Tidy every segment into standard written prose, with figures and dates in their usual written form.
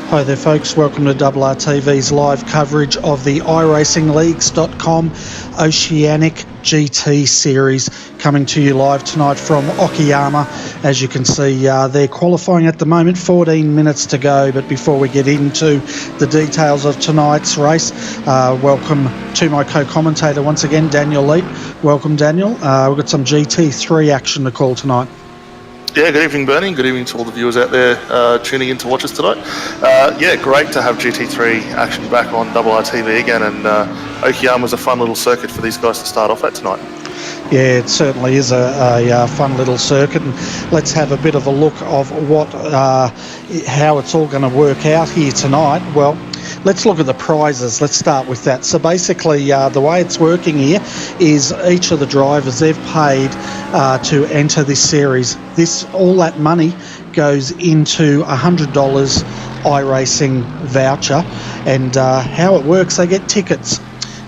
Hi there folks, welcome to RRTV's live coverage of the iRacingLeagues.com Oceanic GT series, coming to you live tonight from Okoyama. As you can see, they're qualifying at the moment, 14 minutes to go, but before we get into the details of tonight's race, welcome to my co-commentator once again, Daniel Leap. Welcome, Daniel. We've got some GT3 action to call tonight. Yeah, good evening, Bernie. Good evening to all the viewers out there tuning in to watch us tonight. Yeah, great to have GT3 action back on RRTV again, and Okoyama's a fun little circuit for these guys to start off at tonight. Yeah, it certainly is a fun little circuit, and let's have a bit of a look of how it's all going to work out here tonight. Well, let's look at the prizes. Let's start with that. So basically, the way it's working here is each of the drivers, they've paid to enter this series. All that money goes into $100 iRacing voucher, and how it works, they get tickets.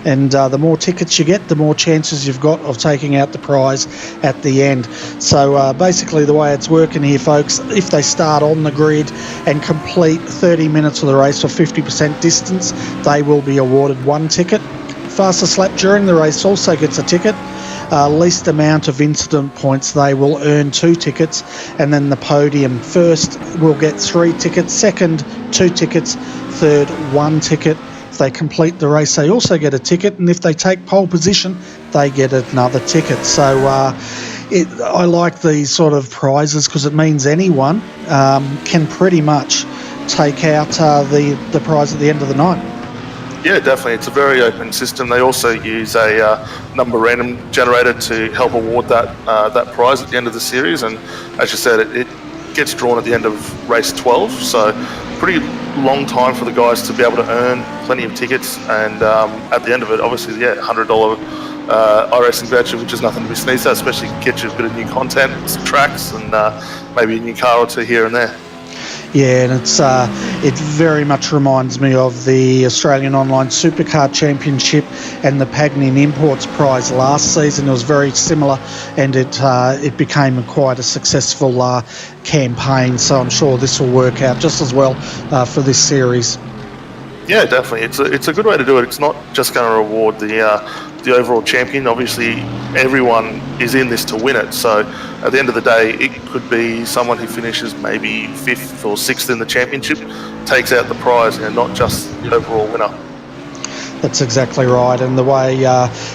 And the more tickets you get, the more chances you've got of taking out the prize at the end. So basically the way it's working here, folks, if they start on the grid and complete 30 minutes of the race or 50% distance, they will be awarded one ticket. Fastest lap during the race also gets a ticket. Least amount of incident points, they will earn 2 tickets. And then the podium, first will get 3 tickets, second 2 tickets, third 1 ticket. If they complete the race, they also get a ticket, and if they take pole position, they get another ticket. So I like these sort of prizes because it means anyone can pretty much take out the prize at the end of the night. Yeah, definitely. It's a very open system. They also use a number random generator to help award that prize at the end of the series, and as you said, it gets drawn at the end of race 12, so pretty long time for the guys to be able to earn plenty of tickets, and at the end of it, obviously, yeah, $100 iRacing voucher, which is nothing to be sneezed at, especially get you a bit of new content, some tracks, and maybe a new car or two here and there. Yeah, and it very much reminds me of the Australian Online Supercar Championship and the Pagnin Imports Prize last season. It was very similar, and it became quite a successful campaign. So I'm sure this will work out just as well for this series. Yeah, definitely. It's a good way to do it. It's not just going to reward the overall champion. Obviously, everyone is in this to win it. So at the end of the day, it could be someone who finishes maybe 5th or 6th in the championship, takes out the prize, and not just the overall winner. That's exactly right, and the way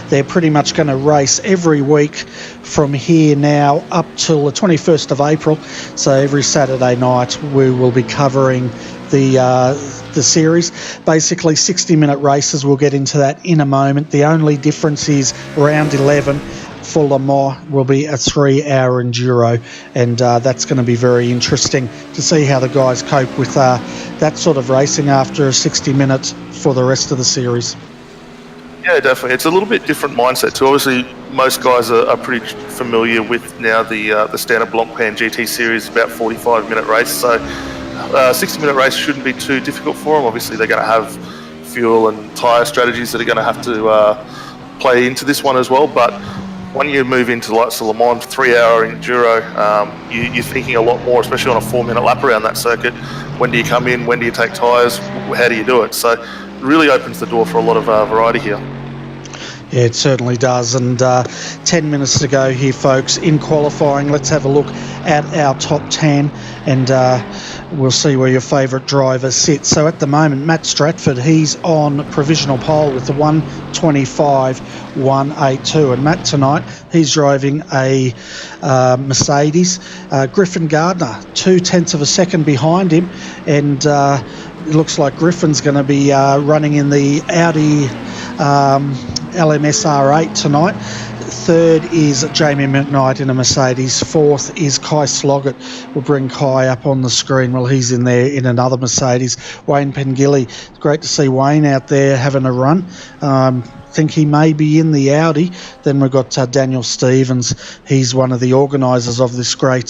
they're pretty much going to race every week from here now up till the 21st of April. So every Saturday night we will be covering the series. Basically 60-minute races. We'll get into that in a moment. The only difference is round 11 for Le Mans will be a 3-hour enduro, and that's going to be very interesting to see how the guys cope with that sort of racing after a 60 minutes for the rest of the series. Yeah, definitely. It's a little bit different mindset too. Obviously, most guys are pretty familiar with now the standard Blancpain GT series, about 45-minute race. So 60-minute race shouldn't be too difficult for them. Obviously, they're going to have fuel and tyre strategies that are going to have to play into this one as well. But when you move into like Le Mans 3-hour enduro, you're thinking a lot more, especially on a 4-minute lap around that circuit. When do you come in? When do you take tyres? How do you do it? So it really opens the door for a lot of variety here. Yeah, it certainly does. And 10 minutes to go here, folks, in qualifying. Let's have a look at our top 10, and we'll see where your favourite driver sits. So at the moment, Matt Stratford, he's on provisional pole with the 1:25.182. And Matt tonight, he's driving a Mercedes. Griffin Gardner, 0.2 of a second behind him, and it looks like Griffin's going to be running in the Audi LMS R8 tonight. Third is Jamie McKnight in a Mercedes. Fourth is Kai Sloggett. We'll bring Kai up on the screen. Well, he's in there in another Mercedes. Wayne Pengilly. Great to see Wayne out there having a run. Think he may be in the Audi. Then we've got Daniel Stevens. He's one of the organisers of this great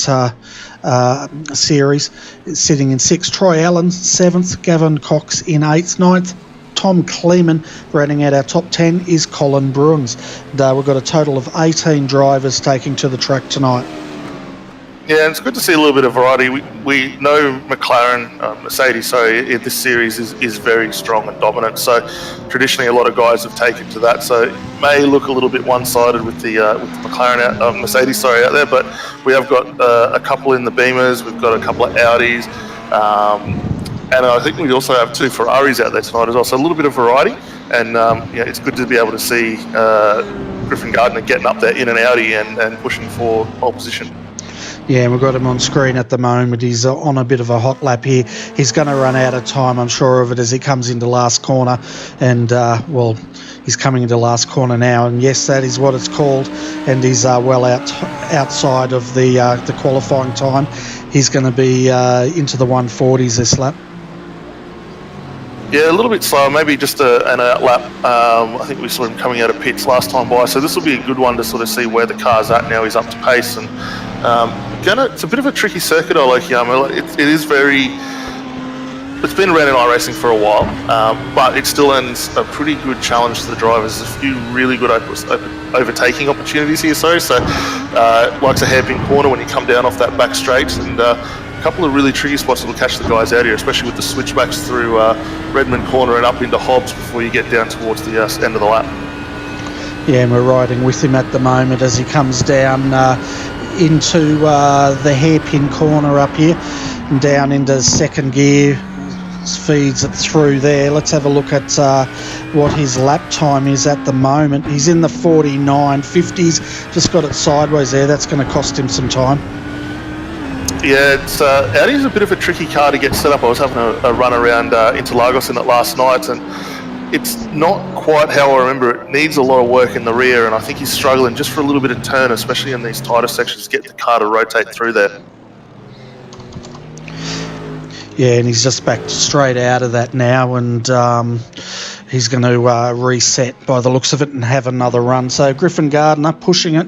series, sitting in 6th. Troy Allen, 7th. Gavin Cox in 8th. 9th, Tom Kleeman. Rounding out our top 10 is Colin Bruins. And, we've got a total of 18 drivers taking to the track tonight. Yeah, and it's good to see a little bit of variety. We know Mercedes, in this series is very strong and dominant. So traditionally, a lot of guys have taken to that. So it may look a little bit one-sided with the McLaren Mercedes out there, but we have got a couple in the Beamers. We've got a couple of Audis, and I think we also have 2 Ferraris out there tonight as well. So a little bit of variety, and it's good to be able to see Griffin Gardner getting up there in an Audi and pushing for pole position. Yeah, we've got him on screen at the moment. He's on a bit of a hot lap here. He's going to run out of time, I'm sure of it, as he comes into last corner. And, he's coming into last corner now. And, yes, that is what it's called. And he's well outside of the qualifying time. He's going to be into the 140s this lap. Yeah, a little bit slower, maybe just an out lap. I think we saw him coming out of pits last time by, so this will be a good one to sort of see where the car's at now. He's up to pace, and it's a bit of a tricky circuit, Okoyama. It is very. It's been around in iRacing for a while, but it still ends a pretty good challenge to the drivers. There's a few really good overtaking opportunities here, so likes a hairpin corner when you come down off that back straight, and a couple of really tricky spots that will catch the guys out here, especially with the switchbacks through Redmond Corner and up into Hobbs before you get down towards the end of the lap. Yeah, and we're riding with him at the moment as he comes down into the hairpin corner up here and down into second gear, feeds it through there. Let's have a look at what his lap time is at the moment. He's in the 49.50s, just got it sideways there. That's going to cost him some time. Yeah, Audi's a bit of a tricky car to get set up. I was having a run around Interlagos in it last night, and it's not quite how I remember it. Needs a lot of work in the rear, and I think he's struggling just for a little bit of turn, especially in these tighter sections, to get the car to rotate through there. Yeah, and he's just back straight out of that now, and he's going to reset by the looks of it and have another run. So Griffin Gardner pushing it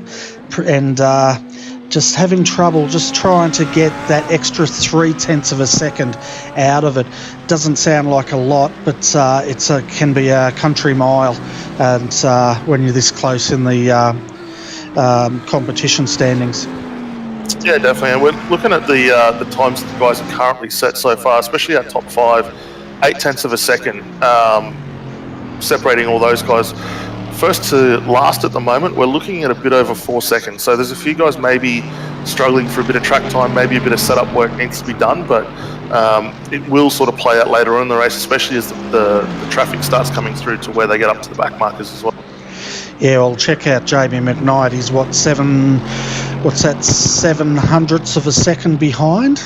and just having trouble just trying to get that extra 0.3 of a second out of it. Doesn't sound like a lot, but it can be a country mile, and when you're this close in the competition standings. Yeah, definitely. And we're looking at the times that the guys have currently set so far, especially our top 5, 0.8 of a second, separating all those guys. First to last at the moment, we're looking at a bit over 4 seconds. So there's a few guys maybe struggling for a bit of track time, maybe a bit of setup work needs to be done, but it will sort of play out later on in the race, especially as the traffic starts coming through to where they get up to the back markers as well. Yeah, well, check out Jamie McKnight. He's 7/100ths of a second behind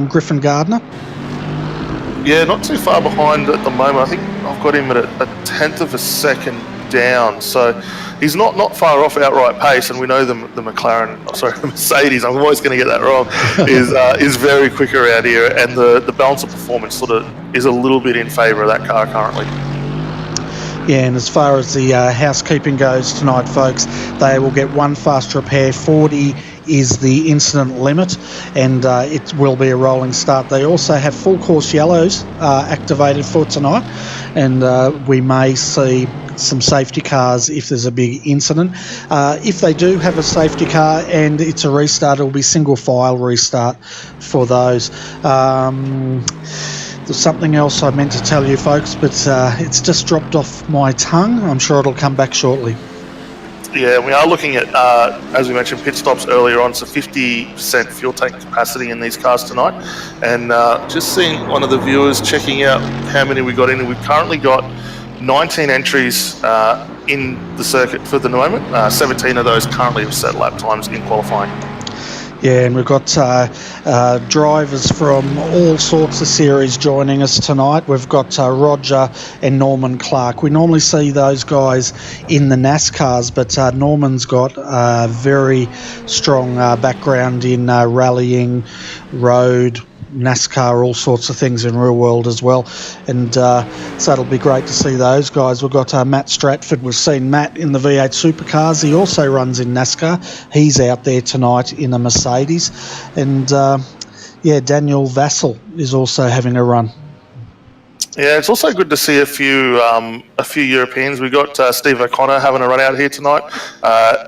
Griffin Gardner. Yeah, not too far behind at the moment. I think I've got him at a 1/10 of a second down, so he's not far off outright pace, and we know the Mercedes, I'm always going to get that wrong, is very quick around here, and the balance of performance sort of is a little bit in favour of that car currently. Yeah, and as far as the housekeeping goes tonight, folks, they will get one fast repair. 40 is the incident limit, and it will be a rolling start. They also have full course yellows activated for tonight, and we may see some safety cars if there's a big incident. If they do have a safety car and it's a restart, it will be single file restart for those. There's something else I meant to tell you, folks, but it's just dropped off my tongue. I'm sure it'll come back shortly. Yeah, we are looking at, as we mentioned, pit stops earlier on, so 50% fuel tank capacity in these cars tonight. And just seeing one of the viewers checking out how many we got in. We've currently got 19 entries in the circuit for the moment. 17 of those currently have set lap times in qualifying. Yeah, and we've got drivers from all sorts of series joining us tonight. We've got Roger and Norman Clark. We normally see those guys in the NASCARs, but Norman's got a very strong background in rallying, road, NASCAR, all sorts of things in real world as well, and so it'll be great to see those guys. We've got Matt Stratford. We've seen Matt in the V8 supercars. He also runs in NASCAR. He's out there tonight in a Mercedes, and Daniel Vassell is also having a run. Yeah, it's also good to see a few Europeans. We got Steve O'Connor having a run out here tonight.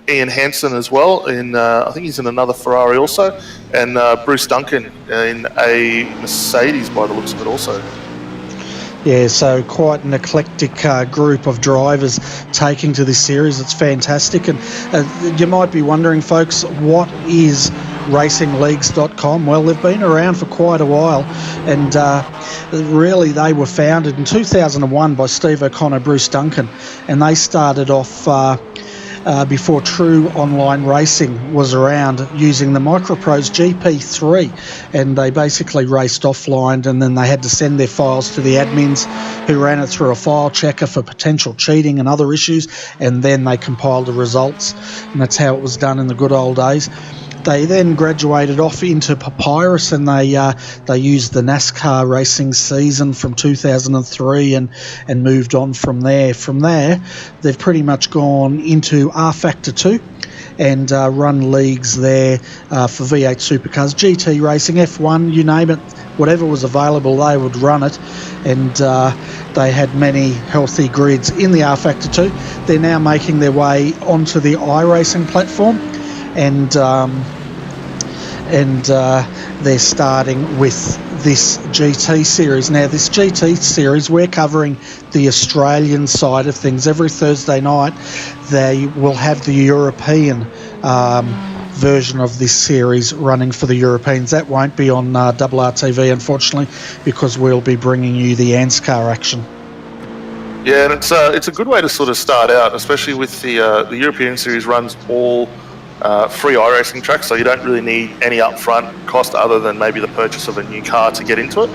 Ian Hansen as well. I think he's in another Ferrari also, and Bruce Duncan in a Mercedes by the looks of it also. Yeah, so quite an eclectic group of drivers taking to this series. It's fantastic. And you might be wondering, folks, what is racingleagues.com? Well, they've been around for quite a while, and really they were founded in 2001 by Steve O'Connor, Bruce Duncan, and they started off before true online racing was around, using the Microprose GP3, and they basically raced offline, and then they had to send their files to the admins who ran it through a file checker for potential cheating and other issues, and then they compiled the results, and that's how it was done in the good old days. They then graduated off into Papyrus, and they used the NASCAR racing season from 2003 and moved on from there. From there, they've pretty much gone into R Factor 2 and run leagues there for V8 supercars, GT racing, F1, you name it, whatever was available, they would run it. And they had many healthy grids in the R Factor 2. They're now making their way onto the iRacing platform, and they're starting with this GT series. Now, this GT series, we're covering the Australian side of things. Every Thursday night, they will have the European version of this series running for the Europeans. That won't be on RRTV, unfortunately, because we'll be bringing you the ANSCAR action. Yeah, and it's a good way to sort of start out, especially with the European series runs all free iRacing tracks, so you don't really need any upfront cost other than maybe the purchase of a new car to get into it,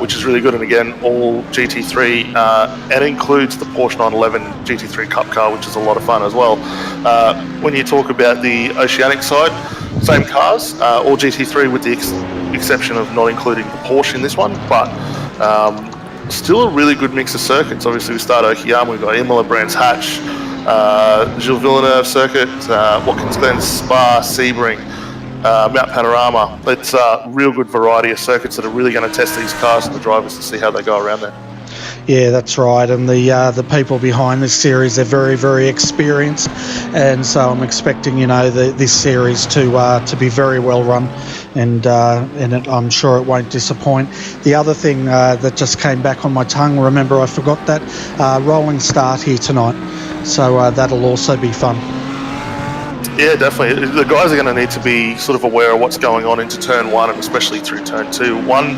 which is really good. And again, all GT3, and includes the Porsche 911 GT3 Cup car, which is a lot of fun as well. When you talk about the Oceanic side, same cars, all GT3 with the exception of not including the Porsche in this one, but still a really good mix of circuits. Obviously, we start Okoyama, we've got Imola, Brands Hatch, Gilles Villeneuve circuit, Watkins Glen, Spa, Sebring, Mount Panorama. It's a real good variety of circuits that are really going to test these cars and the drivers to see how they go around there. Yeah, that's right. And the people behind this series, they're very, very experienced, and so I'm expecting this series to be very well run, and I'm sure it won't disappoint. The other thing that just came back on my tongue, remember I forgot that, rolling start here tonight, so that'll also be fun. Yeah, definitely. The guys are going to need to be sort of aware of what's going on into turn one, and especially through turn two. One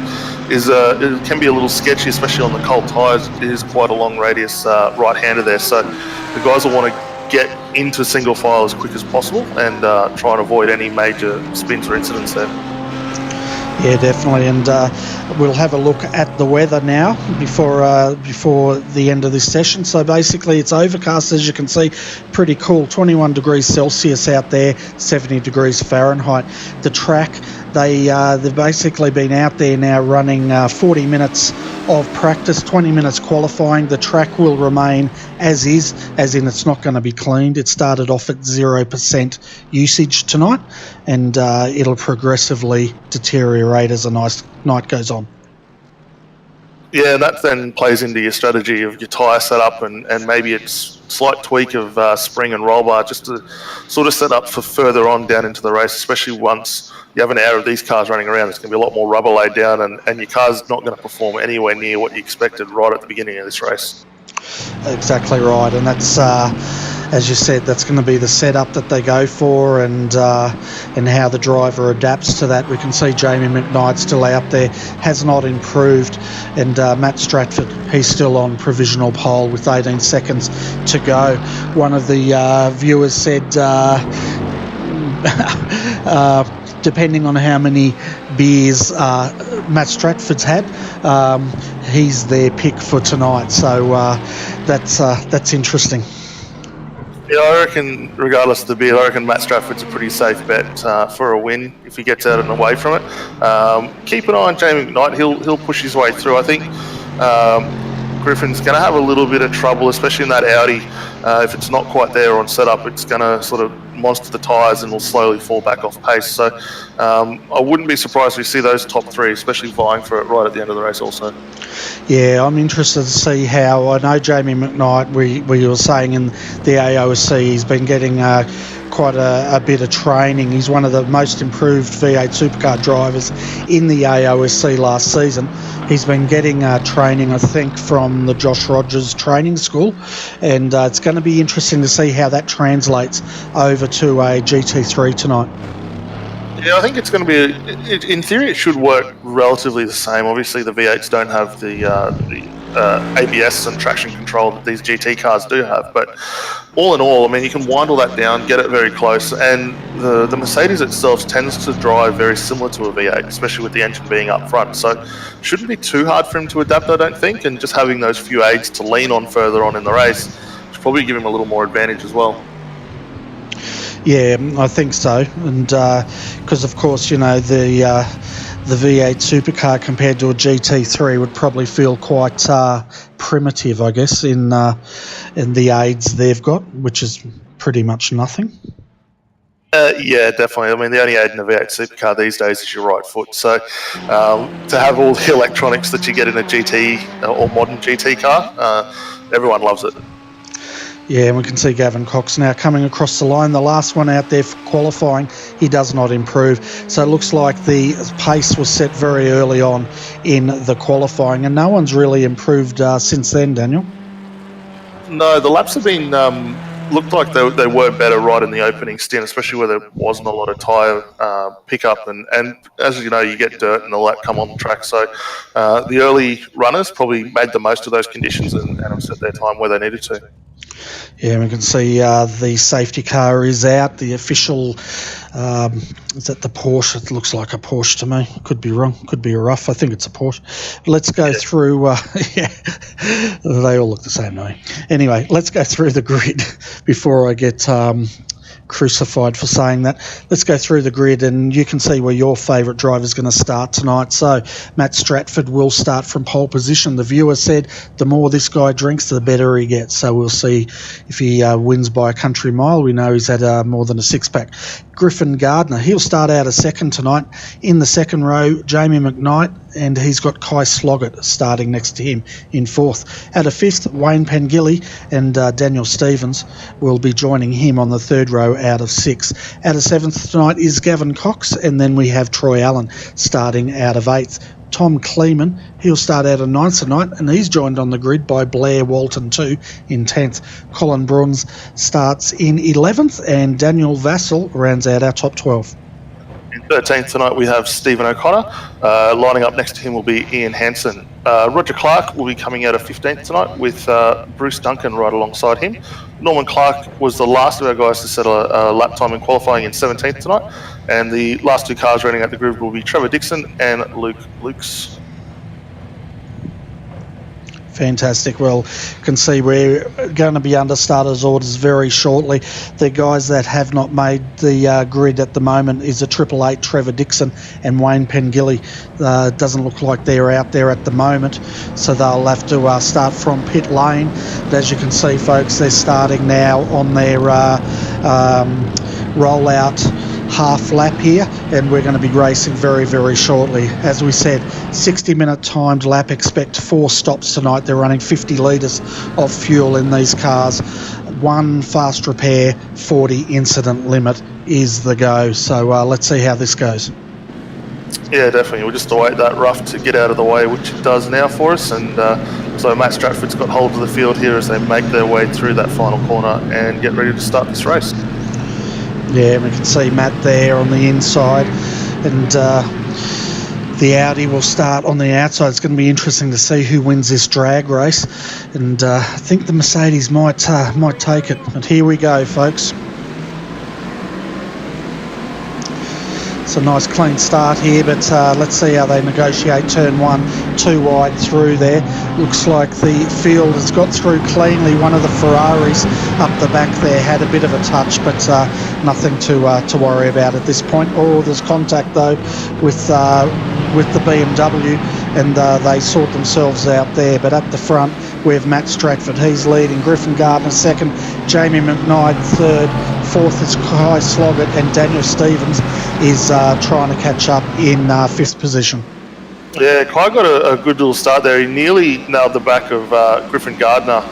is it can be a little sketchy, especially on the cold tyres. It is quite a long radius right-hander there, so the guys will want to get into single file as quick as possible and try and avoid any major spins or incidents there. Yeah, definitely, and we'll have a look at the weather now before the end of this session. So basically it's overcast, as you can see, pretty cool, 21 degrees Celsius out there, 70 degrees Fahrenheit. The track, they've basically been out there now running 40 minutes of practice, 20 minutes qualifying. The track will remain as is, as in it's not going to be cleaned. It started off at 0% usage tonight, and it'll progressively deteriorate as the night goes on. Yeah, that then plays into your strategy of your tyre setup and maybe it's slight tweak of spring and roll bar just to sort of set up for further on down into the race, especially once you have an hour of these cars running around. It's going to be a lot more rubber laid down, and your car's not going to perform anywhere near what you expected right at the beginning of this race. Exactly right, and that's as you said, that's going to be the setup that they go for, and how the driver adapts to that. We can see Jamie McKnight still out there, has not improved, and Matt Stratford, he's still on provisional pole with 18 seconds to go. One of the viewers said, depending on how many beers Matt Stratford's had, he's their pick for tonight. So that's interesting. Yeah, I reckon, regardless of the beer, I reckon Matt Stratford's a pretty safe bet for a win if he gets out and away from it. Keep an eye on Jamie McKnight. He'll push his way through. I think Griffin's going to have a little bit of trouble, especially in that Audi. If it's not quite there on setup, it's going to sort of monster the tyres and will slowly fall back off pace. So I wouldn't be surprised if we see those top three, especially vying for it right at the end of the race also. Yeah, I'm interested to see how. I know Jamie McKnight, we were saying in the AOSC, he's been getting quite a bit of training. He's one of the most improved V8 supercar drivers in the AOSC last season. He's been getting training, I think, from the Josh Rogers training school, and it's going to be interesting to see how that translates over to a GT3 tonight. Yeah, I think it's going to be, in theory, it should work relatively the same. Obviously, the V8s don't have the ABS and traction control that these GT cars do have. But all in all, I mean, you can wind all that down, get it very close. And the Mercedes itself tends to drive very similar to a V8, especially with the engine being up front. So it shouldn't be too hard for him to adapt, I don't think. And just having those few aids to lean on further on in the race should probably give him a little more advantage as well. Yeah, I think so, and because of course, you know, the V8 supercar compared to a GT3 would probably feel quite primitive, I guess, in the aids they've got, which is pretty much nothing. Yeah, definitely. I mean, the only aid in a V8 supercar these days is your right foot. So to have all the electronics that you get in a GT or modern GT car, everyone loves it. Yeah, and we can see Gavin Cox now coming across the line. The last one out there for qualifying, he does not improve. So it looks like the pace was set very early on in the qualifying, and no one's really improved since then, Daniel. No, the laps have been, looked like they were better right in the opening stint, especially where there wasn't a lot of tyre pickup. And as you know, you get dirt and all that come on the track. So the early runners probably made the most of those conditions and have set their time where they needed to. Yeah, we can see the safety car is out. The official, is that the Porsche? It looks like a Porsche to me. Could be wrong. Could be a rough. I think it's a Porsche. Let's go through. Yeah, they all look the same to me. Anyway, let's go through the grid before I get crucified for saying that. Let's go through the grid and you can see where your favourite driver is going to start tonight. So Matt Stratford will start from pole position. The viewer said the more this guy drinks, the better he gets. So we'll see if he wins by a country mile. We know he's had more than a six-pack. Griffin Gardner, he'll start out a second tonight. In the second row, Jamie McKnight, and he's got Kai Sloggett starting next to him in fourth. At a fifth, Wayne Pengilly and Daniel Stevens will be joining him on the third row out of six. At a seventh tonight is Gavin Cox, and then we have Troy Allen starting out of eighth. Tom Kleeman, he'll start out of ninth tonight, and he's joined on the grid by Blair Walton too in 10th. Colin Bruns starts in 11th, and Daniel Vassell rounds out our top 12. In 13th tonight we have Stephen O'Connor. Lining up next to him will be Ian Hansen. Roger Clark will be coming out of 15th tonight with Bruce Duncan right alongside him. Norman Clark was the last of our guys to settle a lap time in qualifying in 17th tonight. And the last two cars running out the grid will be Trevor Dixon and Luke Lukes. Fantastic. Well, you can see we're going to be under starters orders very shortly. The guys that have not made the grid at the moment is a 888 Trevor Dixon and Wayne Pengilly. Doesn't look like they're out there at the moment, so they'll have to start from pit lane. But as you can see, folks, they're starting now on their rollout half lap here, and we're going to be racing very, very shortly. As we said, 60-minute timed lap. Expect 4 stops tonight. They're running 50 litres of fuel in these cars. 1 fast repair, 40 incident limit is the go. So let's see how this goes. Yeah, definitely. We'll just await that rough to get out of the way, which it does now for us. And so Matt Stratford's got hold of the field here as they make their way through that final corner and get ready to start this race. Yeah, we can see Matt there on the inside, and the Audi will start on the outside. It's going to be interesting to see who wins this drag race, and I think the Mercedes might take it. But here we go, folks. It's a nice clean start here, but let's see how they negotiate turn 1, too wide through there. Looks like the field has got through cleanly. One of the Ferraris up the back there had a bit of a touch, but nothing to worry about at this point. Oh, there's contact though with the BMW, and they sort themselves out there. But at the front, we have Matt Stratford, he's leading, Griffin Gardner second, Jamie McKnight third, fourth is Kai Sloggett, and Daniel Stevens is trying to catch up in fifth position. Yeah, Kai got a good little start there. He nearly nailed the back of Griffin Gardner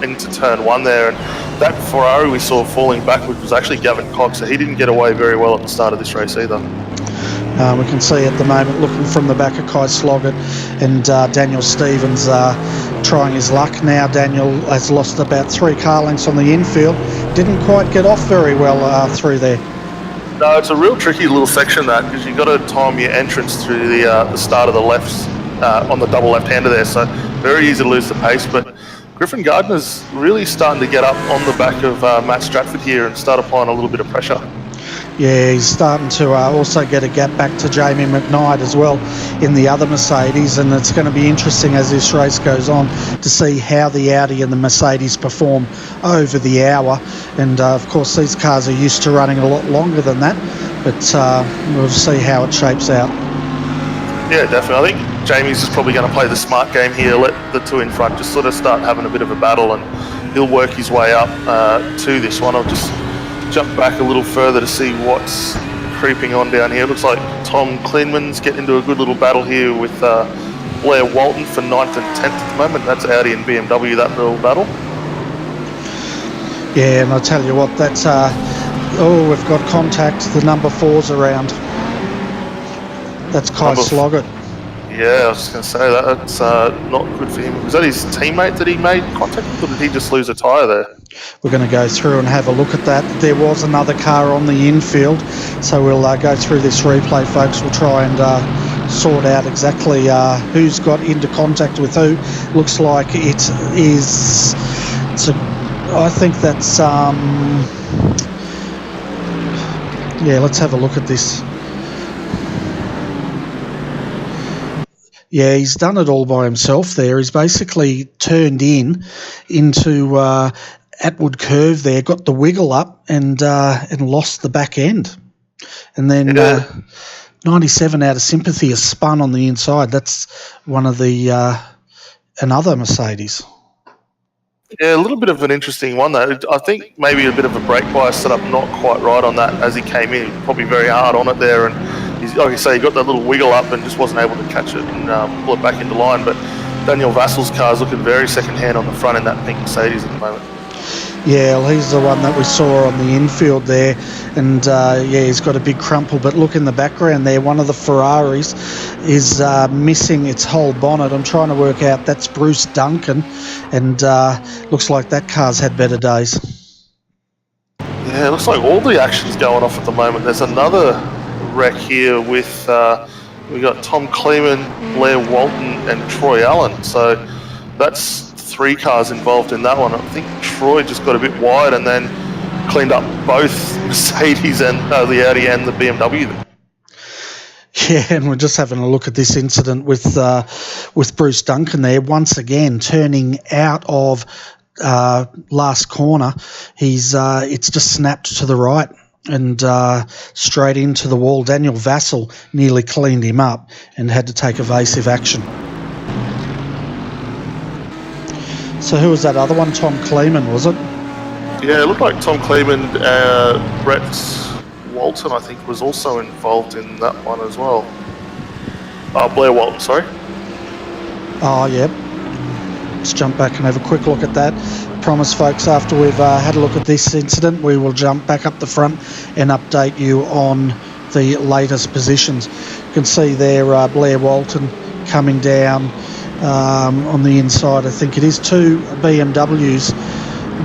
into turn one there, and that Ferrari we saw falling backwards was actually Gavin Cox, so he didn't get away very well at the start of this race either. We can see at the moment, looking from the back of Kai Sloggett and Daniel Stevens trying his luck. Now Daniel has lost about 3 car lengths on the infield. Didn't quite get off very well through there. No, it's a real tricky little section, that, because you've got to time your entrance through the start of the lefts on the double left-hander there, so very easy to lose the pace. But Griffin Gardner's really starting to get up on the back of Matt Stratford here and start applying a little bit of pressure. Yeah, he's starting to also get a gap back to Jamie McKnight as well in the other Mercedes, and it's going to be interesting as this race goes on to see how the Audi and the Mercedes perform over the hour. And of course these cars are used to running a lot longer than that, but we'll see how it shapes out. Yeah, definitely. I think Jamie's just probably going to play the smart game here, let the two in front just sort of start having a bit of a battle, and he'll work his way up to this one. I'll just jump back a little further to see what's creeping on down here. Looks like Tom Kleinman's getting into a good little battle here with Blair Walton for 9th and 10th at the moment. That's Audi and BMW, that little battle. Yeah, and I'll tell you what, that's oh, we've got contact. The number 4's around. That's Kai Sloggett. Yeah, I was just going to say that's not good for him. Was that his teammate that he made contact with, or did he just lose a tyre there? We're going to go through and have a look at that. There was another car on the infield, so we'll go through this replay, folks. We'll try and sort out exactly who's got into contact with who. Looks like it is... I think that's... yeah, let's have a look at this. Yeah, he's done it all by himself there. He's basically turned into Atwood Curve there, got the wiggle up and lost the back end. And then 97 out of sympathy is spun on the inside. That's one of the another Mercedes. Yeah, a little bit of an interesting one though. I think maybe a bit of a brake bias set up not quite right on that as he came in. Probably very hard on it there, and he's, like I say, he got that little wiggle up and just wasn't able to catch it and pull it back into line. But Daniel Vassal's car is looking very second-hand on the front in that pink Mercedes at the moment. Yeah, well, he's the one that we saw on the infield there, and yeah, he's got a big crumple. But look in the background there, one of the Ferraris is missing its whole bonnet. I'm trying to work out, that's Bruce Duncan, and looks like that car's had better days. Yeah, it looks like all the action's going off at the moment. There's another wreck here with we got Tom Kleeman, Blair Walton, and Troy Allen. So that's 3 cars involved in that one. I think Troy just got a bit wide and then cleaned up both Mercedes and the Audi and the BMW. Yeah, and we're just having a look at this incident with Bruce Duncan there, once again turning out of last corner. He's it's just snapped to the right and straight into the wall. Daniel Vassal nearly cleaned him up and had to take evasive action. So who was that other one? Tom Kleeman, was it? Yeah, it looked like Tom Kleeman. Brett Walton, I think, was also involved in that one as well. Blair Walton, sorry. Oh, yeah. Let's jump back and have a quick look at that. Promise, folks, after we've had a look at this incident, we will jump back up the front and update you on the latest positions. You can see there Blair Walton coming down on the inside. I think it is 2 BMWs,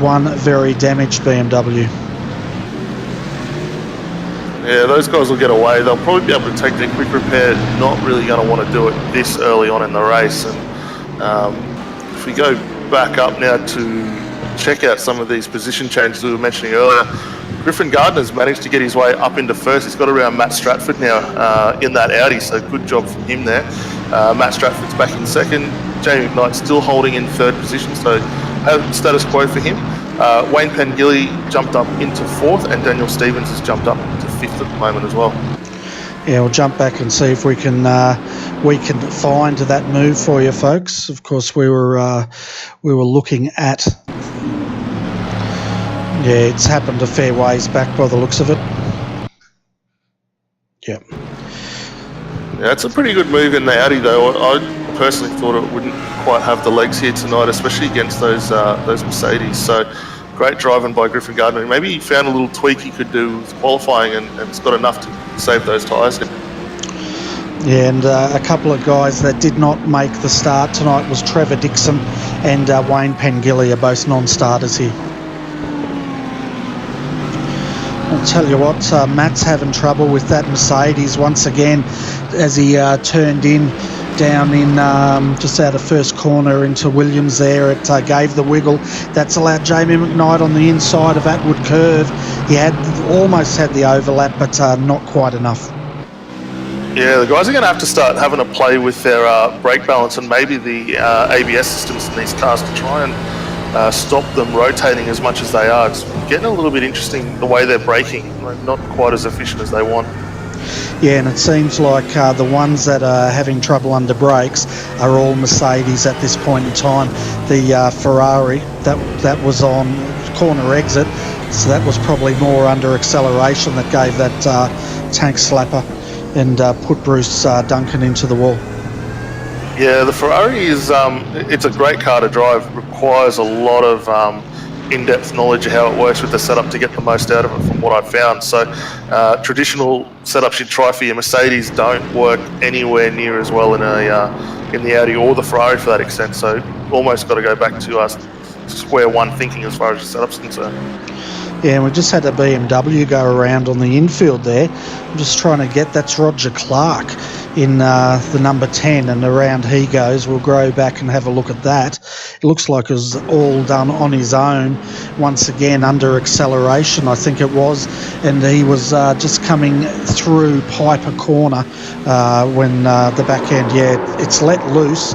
1 very damaged BMW. Yeah, those guys will get away. They'll probably be able to take their quick repair. Not really going to want to do it this early on in the race. And if we go back up now to check out some of these position changes we were mentioning earlier, Griffin Gardner's managed to get his way up into first. He's got around Matt Stratford now in that Audi, so good job from him there. Matt Stratford's back in second. Jamie McKnight still holding in third position, so status quo for him. Wayne Pengilly jumped up into fourth, and Daniel Stevens has jumped up to fifth at the moment as well. Yeah, we'll jump back and see if we can find that move for you, folks. Of course, we were looking at. Yeah, it's happened a fair ways back by the looks of it. Yep. Yeah, it's a pretty good move in the Audi, though. I personally thought it wouldn't quite have the legs here tonight, especially against those Mercedes. So great driving by Griffin Gardner. Maybe he found a little tweak he could do with qualifying, and it's got enough to save those tyres. Yeah, and a couple of guys that did not make the start tonight was Trevor Dixon and Wayne Pengilly, are both non-starters here. I'll tell you what, Matt's having trouble with that Mercedes once again as he turned in down in just out of first corner into Williams there. It gave the wiggle. That's allowed Jamie McKnight on the inside of Atwood Curve. He almost had the overlap, but not quite enough. Yeah, the guys are going to have to start having a play with their brake balance and maybe the ABS systems in these cars to try and stop them rotating as much as they are. It's getting a little bit interesting the way they're braking, not quite as efficient as they want. Yeah, and it seems like the ones that are having trouble under brakes are all Mercedes at this point in time. The Ferrari, that was on corner exit, so that was probably more under acceleration that gave that tank slapper and put Bruce Duncan into the wall. Yeah, the Ferrari is it's a great car to drive. Requires a lot of in-depth knowledge of how it works with the setup to get the most out of it, from what I've found. So traditional setups you'd try for your Mercedes don't work anywhere near as well in the Audi or the Ferrari for that extent. So almost got to go back to square one thinking as far as the setup's concerned. Yeah, and we just had a BMW go around on the infield there. I'm just trying to get, that's Roger Clark in the number 10, and around he goes. We'll go back and have a look at that. It looks like it was all done on his own, once again under acceleration, I think it was, and he was just coming through Piper Corner when the back end, it's let loose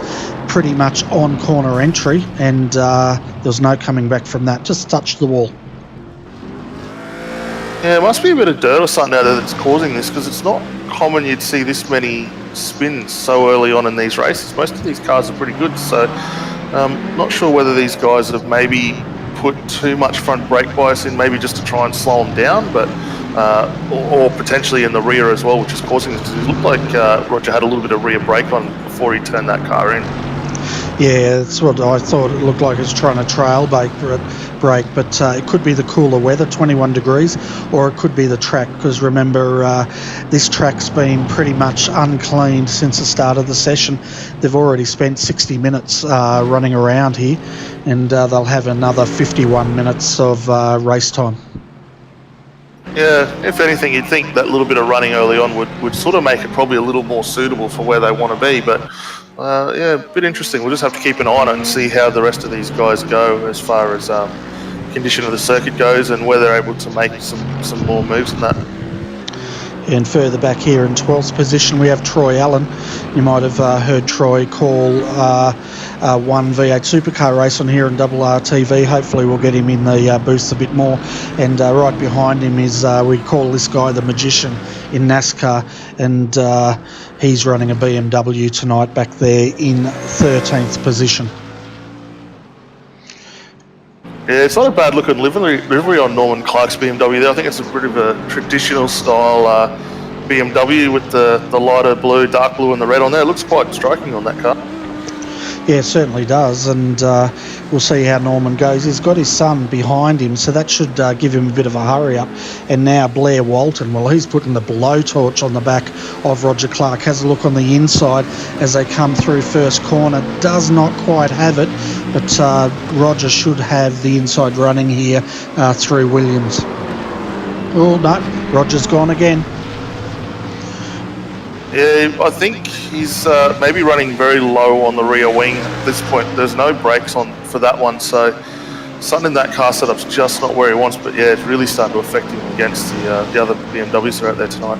pretty much on corner entry, and there was no coming back from that, just touched the wall. Yeah, it must be a bit of dirt or something out there that's causing this, because it's not common you'd see this many spins so early on in these races. Most of these cars are pretty good, so not sure whether these guys have maybe put too much front brake bias in, maybe just to try and slow them down, but or potentially in the rear as well, which is causing this, because it looked like Roger had a little bit of rear brake on before he turned that car in. Yeah, that's what I thought. It looked like it was trying to trail brake, but it could be the cooler weather, 21 degrees, or it could be the track, because remember, this track's been pretty much uncleaned since the start of the session. They've already spent 60 minutes running around here, and they'll have another 51 minutes of race time. Yeah, if anything, you'd think that little bit of running early on would sort of make it probably a little more suitable for where they want to be, but yeah, a bit interesting. We'll just have to keep an eye on it and see how the rest of these guys go as far as condition of the circuit goes, and whether they're able to make some more moves than that. And further back here in 12th position, we have Troy Allen. You might have heard Troy call one V8 supercar race on here in RRTV. Hopefully we'll get him in the booth a bit more. And right behind him is, we call this guy the Magician in NASCAR, and he's running a BMW tonight back there in 13th position. Yeah, it's not a bad looking livery on Norman Clark's BMW there. I think it's a bit of a traditional style BMW with the lighter blue, dark blue and the red on there. It looks quite striking on that car. Yeah, it certainly does, and we'll see how Norman goes. He's got his son behind him, so that should give him a bit of a hurry up. And now Blair Walton, well, he's putting the blowtorch on the back of Roger Clark. Has a look on the inside as they come through first corner. Does not quite have it, but Roger should have the inside running here through Williams. Oh, no, Roger's gone again. Yeah, I think he's maybe running very low on the rear wing at this point. There's no brakes on for that one, so something in that car setup's just not where he wants. But yeah, it's really starting to affect him against the other BMWs that are out there tonight.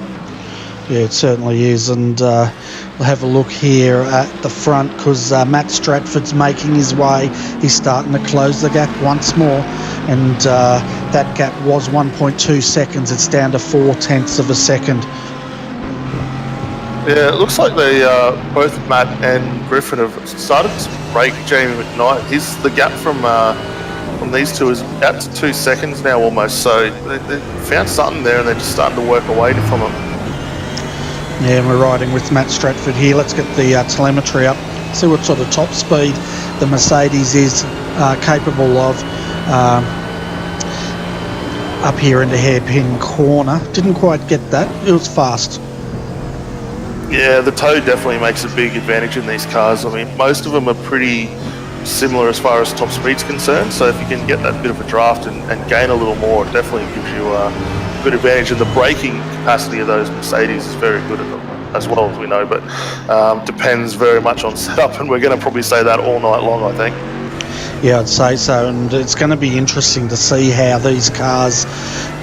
Yeah, it certainly is, and we'll have a look here at the front, because Matt Stratford's making his way. He's starting to close the gap once more, and that gap was 1.2 seconds. It's down to 0.4 of a second. Yeah, it looks like they both Matt and Griffin have started to break Jamie McKnight. The gap from these two is out to 2 seconds now almost. So they found something there, and they're just starting to work away from him. Yeah, and we're riding with Matt Stratford here. Let's get the telemetry up, see what sort of top speed the Mercedes is capable of up here into hairpin corner. Didn't quite get that. It was fast. Yeah, the toe definitely makes a big advantage in these cars. I mean, most of them are pretty similar as far as top speed's concerned, so if you can get that bit of a draft and gain a little more, it definitely gives you a good advantage. And the braking capacity of those Mercedes is very good as well, as we know, but depends very much on setup, and we're going to probably say that all night long, I think. Yeah, I'd say so, and it's going to be interesting to see how these cars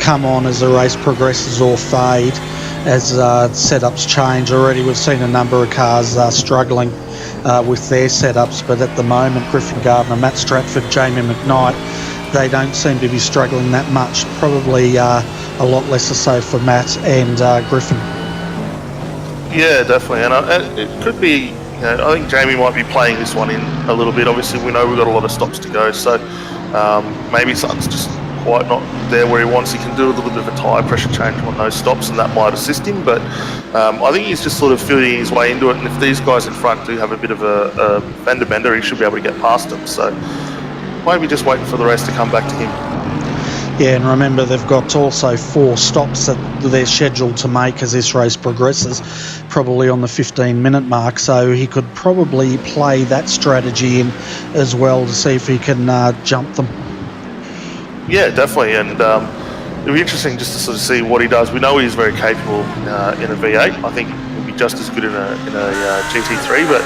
come on as the race progresses or fade as setups change. Already we've seen a number of cars struggling with their setups, but at the moment Griffin Gardner, Matt Stratford, Jamie McKnight, they don't seem to be struggling that much. Probably a lot less so for Matt and Griffin. Yeah, definitely, and it could be, I think Jamie might be playing this one in a little bit. Obviously we know we've got a lot of stops to go, so maybe something's just quite not there where he wants. He can do a little bit of a tyre pressure change on those stops, and that might assist him, but I think he's just sort of feeling his way into it, and if these guys in front do have a bit of a fender bender, he should be able to get past them, so maybe just waiting for the race to come back to him. Yeah, and remember they've got also 4 stops that they're scheduled to make as this race progresses, probably on the 15-minute mark, so he could probably play that strategy in as well to see if he can jump them. Yeah, definitely, and it'll be interesting just to sort of see what he does. We know he's very capable in a V8. I think he'll be just as good in a GT3, but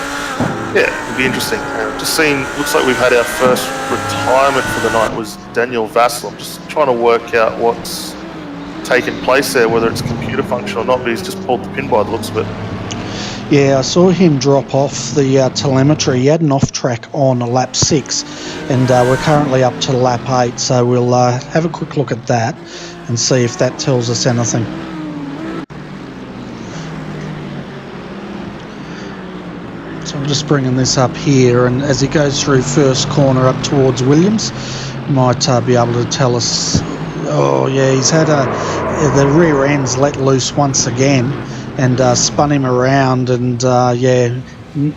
yeah, it'll be interesting. Just seeing, looks like we've had our first retirement for the night was Daniel Vassell. I'm just trying to work out what's taken place there, whether it's computer function or not, but he's just pulled the pin by the looks of it. Yeah, I saw him drop off the telemetry. He had an off-track on lap 6, and we're currently up to lap 8, so we'll have a quick look at that and see if that tells us anything. So I'm just bringing this up here, and as he goes through first corner up towards Williams, might be able to tell us. Oh yeah, he's had the rear end's let loose once again and spun him around, and yeah,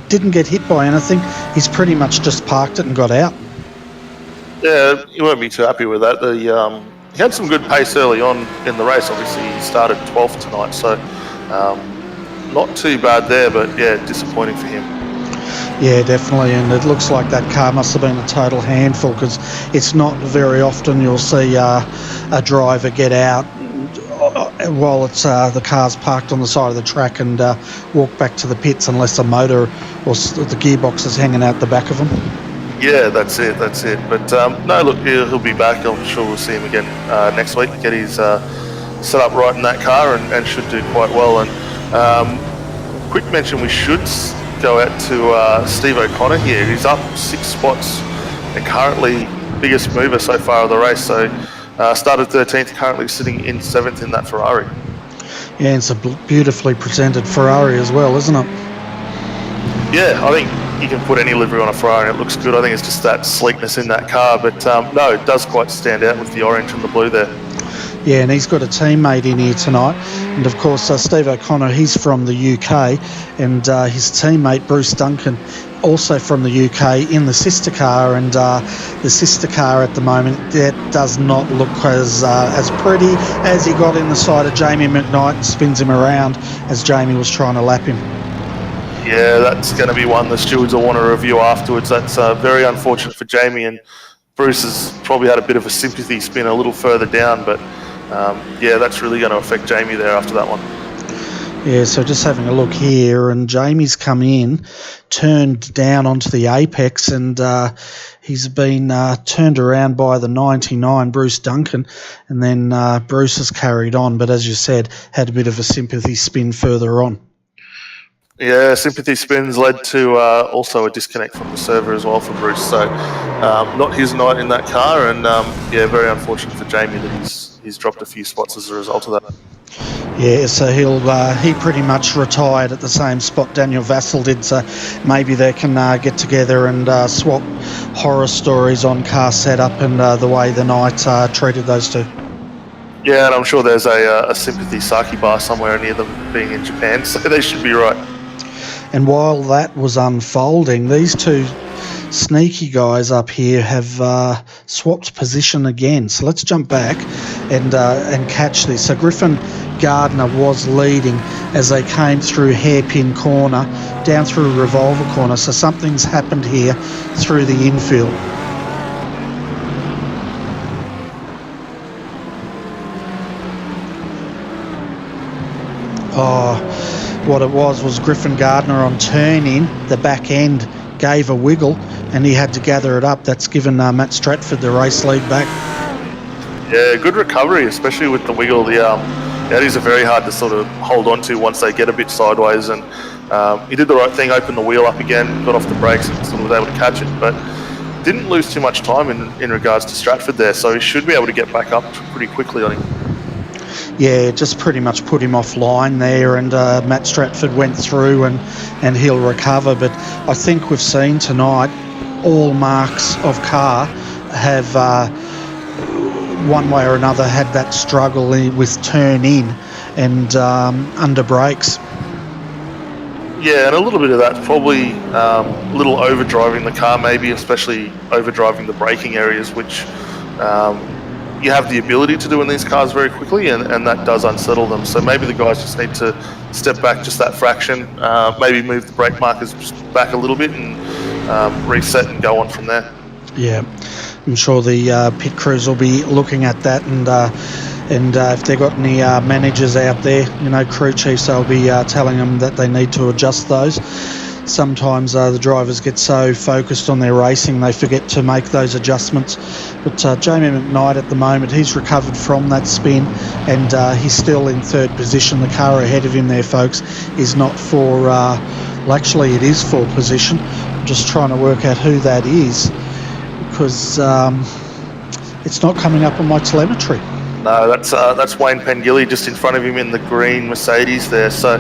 didn't get hit by anything. He's pretty much just parked it and got out. Yeah, you won't be too happy with that. He had some good pace early on in the race. Obviously he started 12th tonight, so not too bad there, but yeah, disappointing for him. Yeah, definitely, and it looks like that car must have been a total handful, because it's not very often you'll see a driver get out while it's the car's parked on the side of the track and walk back to the pits unless a motor or the gearbox is hanging out the back of them. Yeah, that's it. But no, look, he'll be back. I'm sure we'll see him again next week, get his set up right in that car, and should do quite well. And quick mention, we should go out to Steve O'Connor here. He's up 6 spots and currently biggest mover so far of the race. So started 13th, currently sitting in 7th in that Ferrari. Yeah, it's a beautifully presented Ferrari as well, isn't it? Yeah, I think you can put any livery on a Ferrari and it looks good. I think it's just that sleekness in that car, but no, it does quite stand out with the orange and the blue there. Yeah, and he's got a teammate in here tonight, and of course Steve O'Connor, he's from the UK, and his teammate Bruce Duncan, also from the UK, in the sister car, and the sister car at the moment, that does not look as pretty as he got in the side of Jamie McKnight and spins him around as Jamie was trying to lap him. Yeah, that's going to be one the stewards will want to review afterwards. That's very unfortunate for Jamie, and Bruce has probably had a bit of a sympathy spin a little further down, but yeah, that's really going to affect Jamie there after that one. Yeah, so just having a look here, and Jamie's come in, turned down onto the apex, and he's been turned around by the 99, Bruce Duncan, and then Bruce has carried on, but as you said, had a bit of a sympathy spin further on. Yeah, sympathy spins led to also a disconnect from the server as well for Bruce, so not his night in that car, and yeah, very unfortunate for Jamie that he's dropped a few spots as a result of that. Yeah, so he pretty much retired at the same spot Daniel Vassell did, so maybe they can get together and swap horror stories on car setup and the way the night treated those two. Yeah, and I'm sure there's a sympathy sake bar somewhere near them, being in Japan, so they should be right. And while that was unfolding, these two sneaky guys up here have swapped position again. So let's jump back and catch this. So Griffin Gardner was leading as they came through Hairpin Corner, down through Revolver Corner. So something's happened here through the infield. Oh, what it was Griffin Gardner on turn in, the back end gave a wiggle and he had to gather it up. That's given Matt Stratford the race lead back. Yeah, good recovery, especially with the wiggle. That is very hard to sort of hold on to once they get a bit sideways, and he did the right thing, opened the wheel up again, got off the brakes and sort of was able to catch it, but didn't lose too much time in regards to Stratford there, so he should be able to get back up pretty quickly on him. Yeah, just pretty much put him offline there, and Matt Stratford went through and he'll recover. But I think we've seen tonight all marks of car have one way or another had that struggle with turn in and under brakes. Yeah, and a little bit of that, probably a little overdriving the car maybe, especially overdriving the braking areas, which you have the ability to do in these cars very quickly, and that does unsettle them. So maybe the guys just need to step back just that fraction, maybe move the brake markers just back a little bit and reset and go on from there. Yeah, I'm sure the pit crews will be looking at that, and if they've got any managers out there, crew chiefs, they'll be telling them that they need to adjust those. Sometimes the drivers get so focused on their racing they forget to make those adjustments. But Jamie McKnight at the moment, he's recovered from that spin and he's still in third position. The car ahead of him there, folks, is not for... well, actually it is for position. I'm just trying to work out who that is because it's not coming up on my telemetry. No, that's Wayne Pengilly just in front of him in the green Mercedes there. So...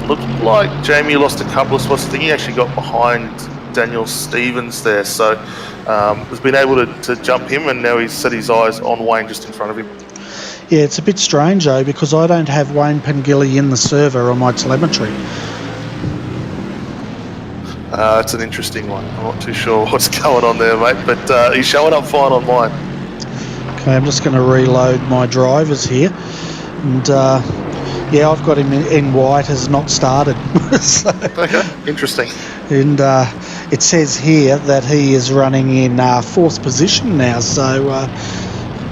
looked like Jamie lost a couple of spots. I think he actually got behind Daniel Stevens there, so has been able to jump him, and now he's set his eyes on Wayne just in front of him. Yeah, it's a bit strange though, because I don't have Wayne Pengilly in the server on my telemetry. It's an interesting one. I'm not too sure what's going on there, mate, but he's showing up fine on mine. Okay, I'm just going to reload my drivers here, and yeah, I've got him in white, has not started. So, okay, interesting. And it says here that he is running in fourth position now, so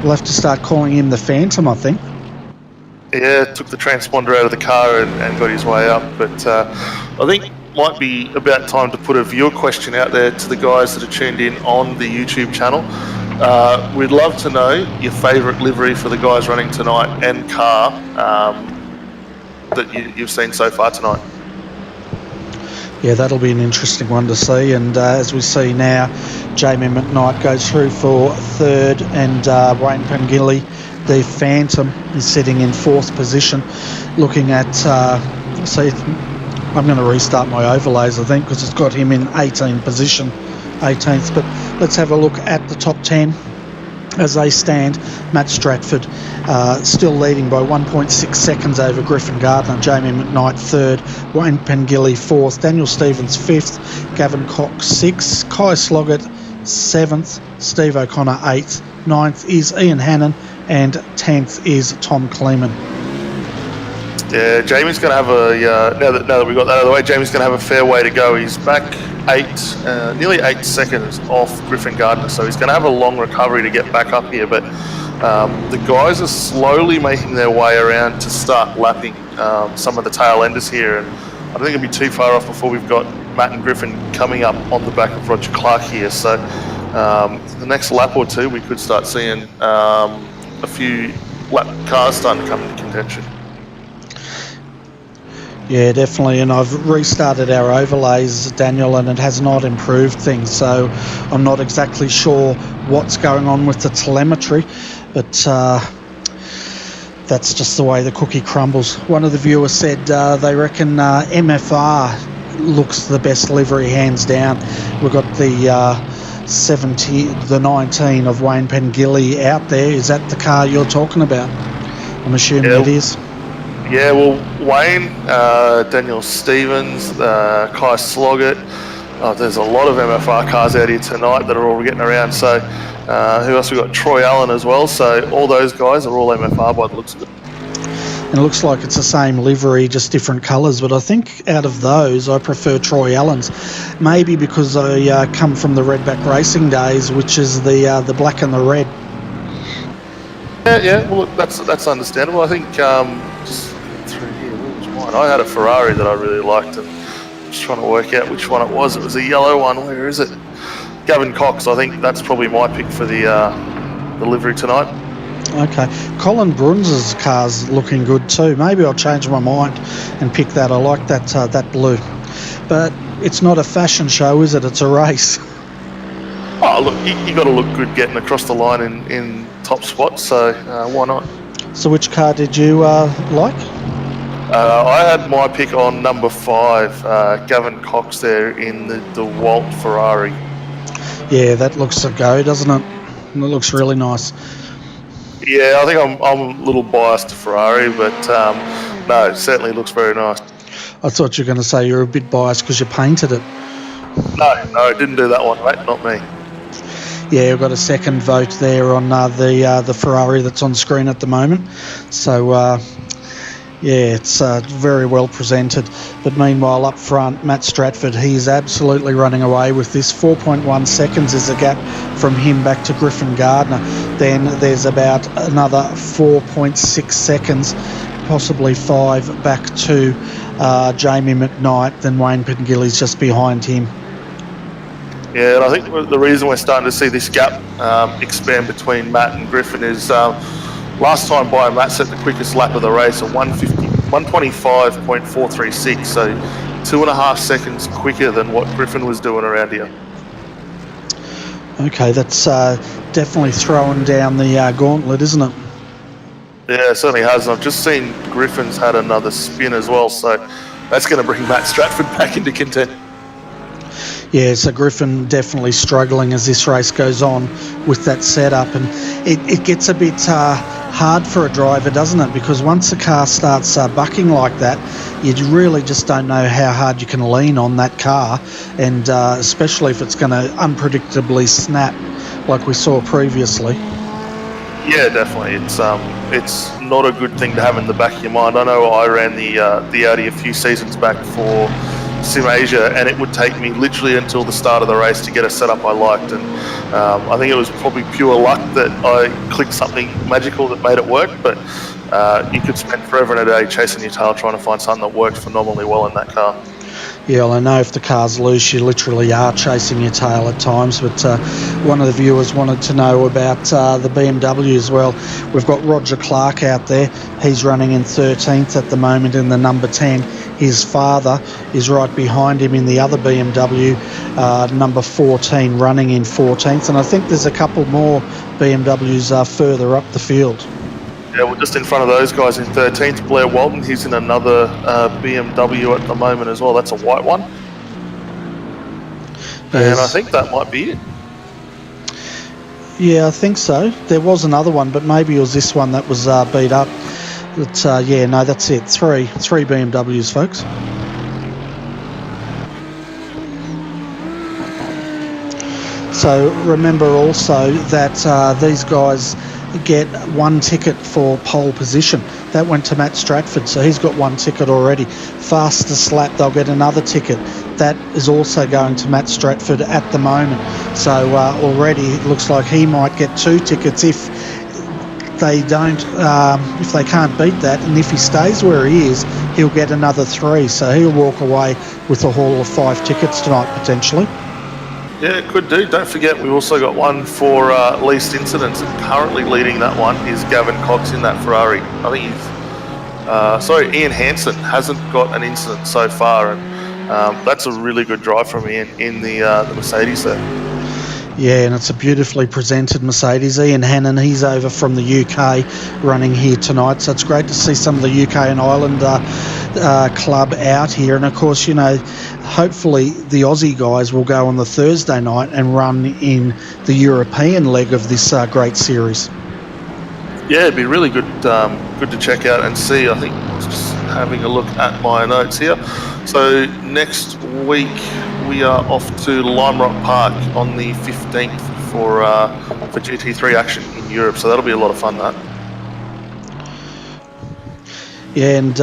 we'll have to start calling him the Phantom, I think. Yeah, took the transponder out of the car and got his way up, but I think might be about time to put a viewer question out there to the guys that are tuned in on the YouTube channel. We'd love to know your favourite livery for the guys running tonight and car that you've seen so far tonight. Yeah, that'll be an interesting one to see, and as we see now, Jamie McKnight goes through for third, and Wayne Pengilly, the Phantom, is sitting in fourth position. Looking at, see, I'm going to restart my overlays, I think, because it's got him in 18th position, 18th, but let's have a look at the top 10. As they stand, Matt Stratford still leading by 1.6 seconds over Griffin Gardner, Jamie McKnight third, Wayne Pengilly fourth, Daniel Stevens fifth, Gavin Cox sixth, Kai Sloggett seventh, Steve O'Connor eighth, ninth is Ian Hannon, and 10th is Tom Kleeman. Yeah, Jamie's going to have a, now that we've got that out of the way, Jamie's going to have a fair way to go. He's back nearly 8 seconds off Griffin Gardner, so he's going to have a long recovery to get back up here, but the guys are slowly making their way around to start lapping some of the tail enders here, and I don't think it'll be too far off before we've got Matt and Griffin coming up on the back of Roger Clark here, so the next lap or two we could start seeing a few lap cars starting to come into contention. Yeah, definitely, and I've restarted our overlays, Daniel, and it has not improved things, so I'm not exactly sure what's going on with the telemetry, but That's just the way the cookie crumbles. One of the viewers said they reckon MFR looks the best livery, hands down. We've got the 19 of Wayne Pengilly out there. Is that the car you're talking about? I'm assuming it is. Yeah, well, Wayne, Daniel Stevens, Kai Sloggett. There's a lot of MFR cars out here tonight that are all getting around. So who else? We've got Troy Allen as well. So all those guys are all MFR by the looks of it. And it looks like it's the same livery, just different colours. But I think out of those, I prefer Troy Allen's. Maybe because I come from the Redback Racing days, which is the black and the red. Yeah. Well, that's understandable. I think just through here, what was mine? I had a Ferrari that I really liked, and I was trying to work out which one it was. It was a yellow one. Where is it? Gavin Cox. I think that's probably my pick for the livery tonight. Okay. Colin Bruns's car's looking good too. Maybe I'll change my mind and pick that. I like that blue. But it's not a fashion show, is it? It's a race. Oh, look, you got to look good getting across the line in top spots, so why not? So which car did you like? I had my pick on number 5, Gavin Cox there in the DeWalt Ferrari. Yeah, that looks a go, doesn't it? It looks really nice. Yeah, I think I'm a little biased to Ferrari, but no, it certainly looks very nice. I thought you were going to say you're a bit biased because you painted it. No, didn't do that one, mate, not me. Yeah, we've got a second vote there on the Ferrari that's on screen at the moment. So, yeah, it's very well presented. But meanwhile, up front, Matt Stratford, he's absolutely running away with this. 4.1 seconds is the gap from him back to Griffin Gardner. Then there's about another 4.6 seconds, possibly 5, back to Jamie McKnight. Then Wayne Pengilly's just behind him. Yeah, and I think the reason we're starting to see this gap expand between Matt and Griffin is last time by Matt set the quickest lap of the race at 125.436, so 2.5 seconds quicker than what Griffin was doing around here. Okay, that's definitely throwing down the gauntlet, isn't it? Yeah, it certainly has. And I've just seen Griffin's had another spin as well, so that's going to bring Matt Stratford back into contention. Yeah, so Griffin definitely struggling as this race goes on with that setup, and it gets a bit hard for a driver, doesn't it? Because once the car starts bucking like that, you really just don't know how hard you can lean on that car, and especially if it's going to unpredictably snap like we saw previously. Yeah, definitely. It's not a good thing to have in the back of your mind. I know I ran the Audi a few seasons back for Sim Asia, and it would take me literally until the start of the race to get a setup I liked, and I think it was probably pure luck that I clicked something magical that made it work, but you could spend forever and a day chasing your tail trying to find something that worked phenomenally well in that car. Yeah, well, I know if the car's loose, you literally are chasing your tail at times, but one of the viewers wanted to know about the BMW as well. We've got Roger Clark out there. He's running in 13th at the moment in the number 10. His father is right behind him in the other BMW, number 14, running in 14th. And I think there's a couple more BMWs further up the field. Yeah, well, just in front of those guys in 13th, Blair Walton, he's in another BMW at the moment as well. That's a white one. Yes. And I think that might be it. Yeah, I think so. There was another one, but maybe it was this one that was beat up. But yeah, no, that's it. Three BMWs, folks. So remember also that these guys get one ticket for pole position. That went to Matt Stratford, so he's got one ticket already. Fastest lap, they'll get another ticket. That is also going to Matt Stratford at the moment. So already it looks like he might get 2 tickets if they don't, if they can't beat that, and if he stays where he is, he'll get another 3. So he'll walk away with a haul of 5 tickets tonight potentially. Yeah, it could do. Don't forget, we also got one for least incidents, and currently leading that one is Gavin Cox in that Ferrari. I think he's, Ian Hansen hasn't got an incident so far, and that's a really good drive from Ian in the Mercedes there. Yeah, and it's a beautifully presented Mercedes. Ian Hannon, he's over from the UK running here tonight, so it's great to see some of the UK and Ireland club out here. And of course, you know, hopefully the Aussie guys will go on the Thursday night and run in the European leg of this great series. Yeah, it'd be really good to check out and see. I think I was just having a look at my notes here. So next week we are off to Lime Rock Park on the 15th for GT3 action in Europe. So that'll be a lot of fun, that. Yeah, and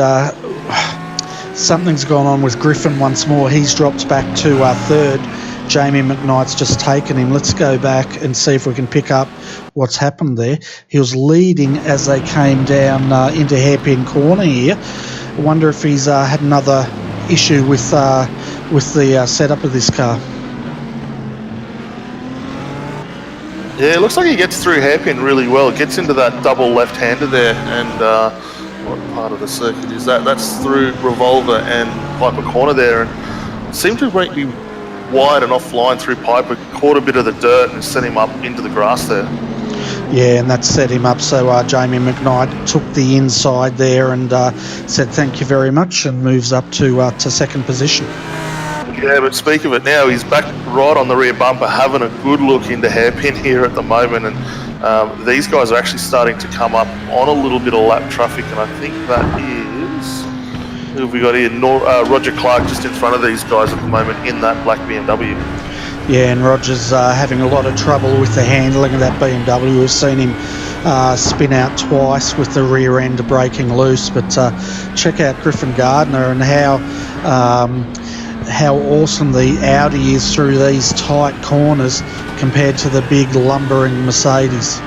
something's gone on with Griffin once more. He's dropped back to third. Jamie McKnight's just taken him. Let's go back and see if we can pick up what's happened there. He was leading as they came down into hairpin corner here. I wonder if he's had another issue with the setup of this car. Yeah, it looks like he gets through hairpin really well. Gets into that double left-hander there, and what part of the circuit is that? That's through Revolver and Piper Corner there, and seemed to be wide and offline through Piper, caught a bit of the dirt and sent him up into the grass there. Yeah, and that set him up, so Jamie McKnight took the inside there and said thank you very much and moves up to second position. Yeah, but speak of it now, he's back right on the rear bumper, having a good look into hairpin here at the moment, and these guys are actually starting to come up on a little bit of lap traffic, and I think that is... Who have we got here? Roger Clark just in front of these guys at the moment in that black BMW. Yeah, and Roger's having a lot of trouble with the handling of that BMW. We've seen him spin out twice with the rear end breaking loose. But check out Griffin Gardner and how awesome the Audi is through these tight corners compared to the big lumbering Mercedes.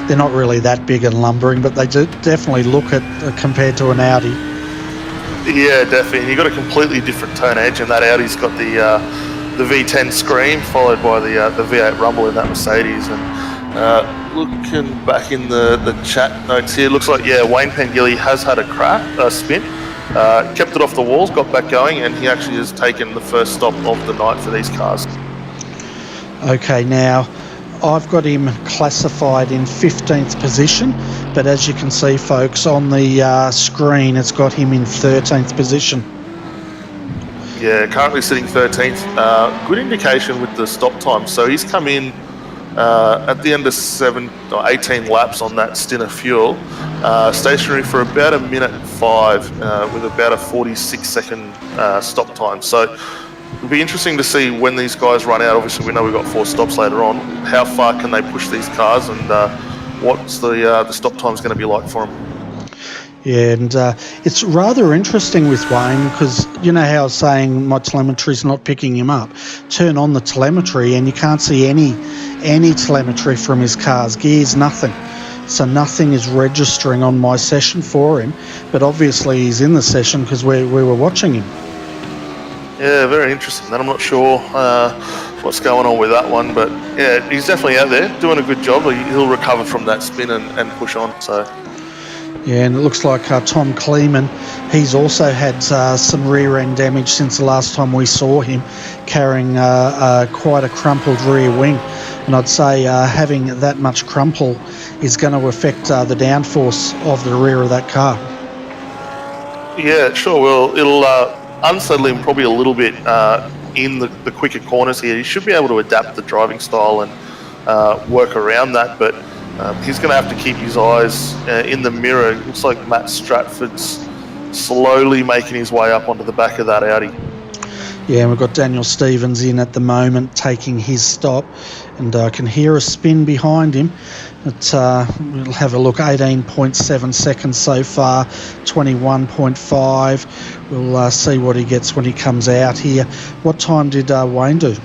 They're not really that big and lumbering, but they do definitely look at compared to an Audi. Yeah, definitely. You've got a completely different tone edge, and that Audi's got the V10 Scream followed by the V8 Rumble in that Mercedes. And looking back in the chat notes here, looks like Wayne Pengilly has had a spin, kept it off the walls, got back going, and he actually has taken the first stop of the night for these cars. Okay, now I've got him classified in 15th position, but as you can see, folks, on the screen, it's got him in 13th position. Yeah, currently sitting 13th. Good indication with the stop time. So he's come in at the end of 18 laps on that stint of fuel, stationary for about 1:05 with about a 46-second stop time. So it'll be interesting to see when these guys run out. Obviously, we know we've got 4 stops later on. How far can they push these cars, and what's the stop time's going to be like for them? Yeah, and it's rather interesting with Wayne because you know how I was saying my telemetry's not picking him up. Turn on the telemetry and you can't see any telemetry from his car's gears, nothing. So nothing is registering on my session for him, but obviously he's in the session because we were watching him. Yeah, very interesting. Then I'm not sure what's going on with that one, but yeah, he's definitely out there doing a good job. He'll recover from that spin and push on. So yeah, and it looks like Tom Kleeman, he's also had some rear end damage since the last time we saw him, carrying quite a crumpled rear wing. And I'd say having that much crumple is going to affect the downforce of the rear of that car. Yeah, sure will. It'll unsettle him probably a little bit in the quicker corners here. He should be able to adapt the driving style and work around that, but he's going to have to keep his eyes in the mirror. It looks like Matt Stratford's slowly making his way up onto the back of that Audi. Yeah, we've got Daniel Stevens in at the moment taking his stop, and I can hear a spin behind him. But we'll have a look. 18.7 seconds so far, 21.5. We'll see what he gets when he comes out here. What time did Wayne do?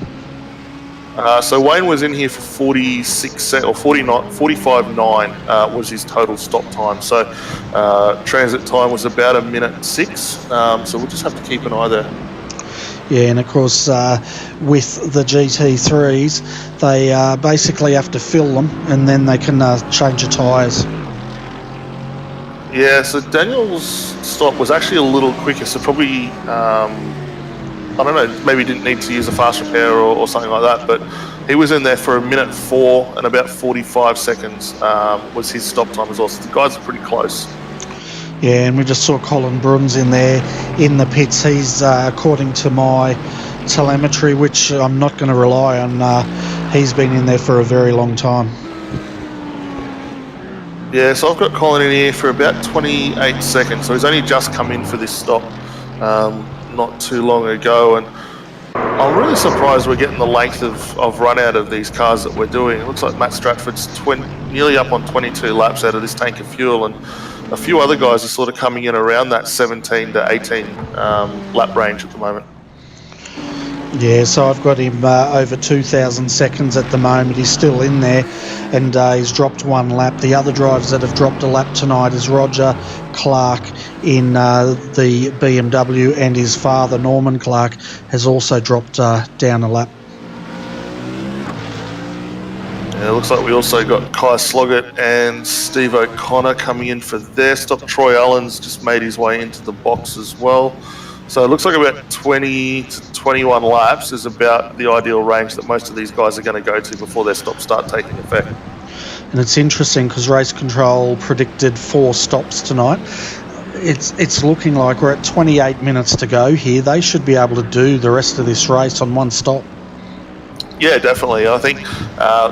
So Wayne was in here for 45.9 was his total stop time. So transit time was about 1:06. So we'll just have to keep an eye there. Yeah, and of course with the GT3s, they basically have to fill them and then they can change the tyres. Yeah, so Daniel's stop was actually a little quicker, so probably I don't know, maybe didn't need to use a fast repair or something like that, but he was in there for 1:04 and about 45 seconds was his stop time as well. So the guys are pretty close. Yeah, and we just saw Colin Bruns in there in the pits. He's, according to my telemetry, which I'm not going to rely on, he's been in there for a very long time. Yeah, so I've got Colin in here for about 28 seconds. So he's only just come in for this stop not too long ago. And I'm really surprised we're getting the length of run out of these cars that we're doing. It looks like Matt Stratford's nearly up on 22 laps out of this tank of fuel, and a few other guys are sort of coming in around that 17 to 18 lap range at the moment. Yeah, so I've got him over 2,000 seconds at the moment. He's still in there, and he's dropped one lap. The other drivers that have dropped a lap tonight is Roger Clark in the BMW, and his father, Norman Clark, has also dropped down a lap. Yeah, it looks like we also got Kai Sloggett and Steve O'Connor coming in for their stop. Troy Allen's just made his way into the box as well. So it looks like about 20 to 21 laps is about the ideal range that most of these guys are going to go to before their stops start taking effect. And it's interesting because Race Control predicted 4 stops tonight. It's looking like we're at 28 minutes to go here. They should be able to do the rest of this race on one stop. Yeah, definitely. I think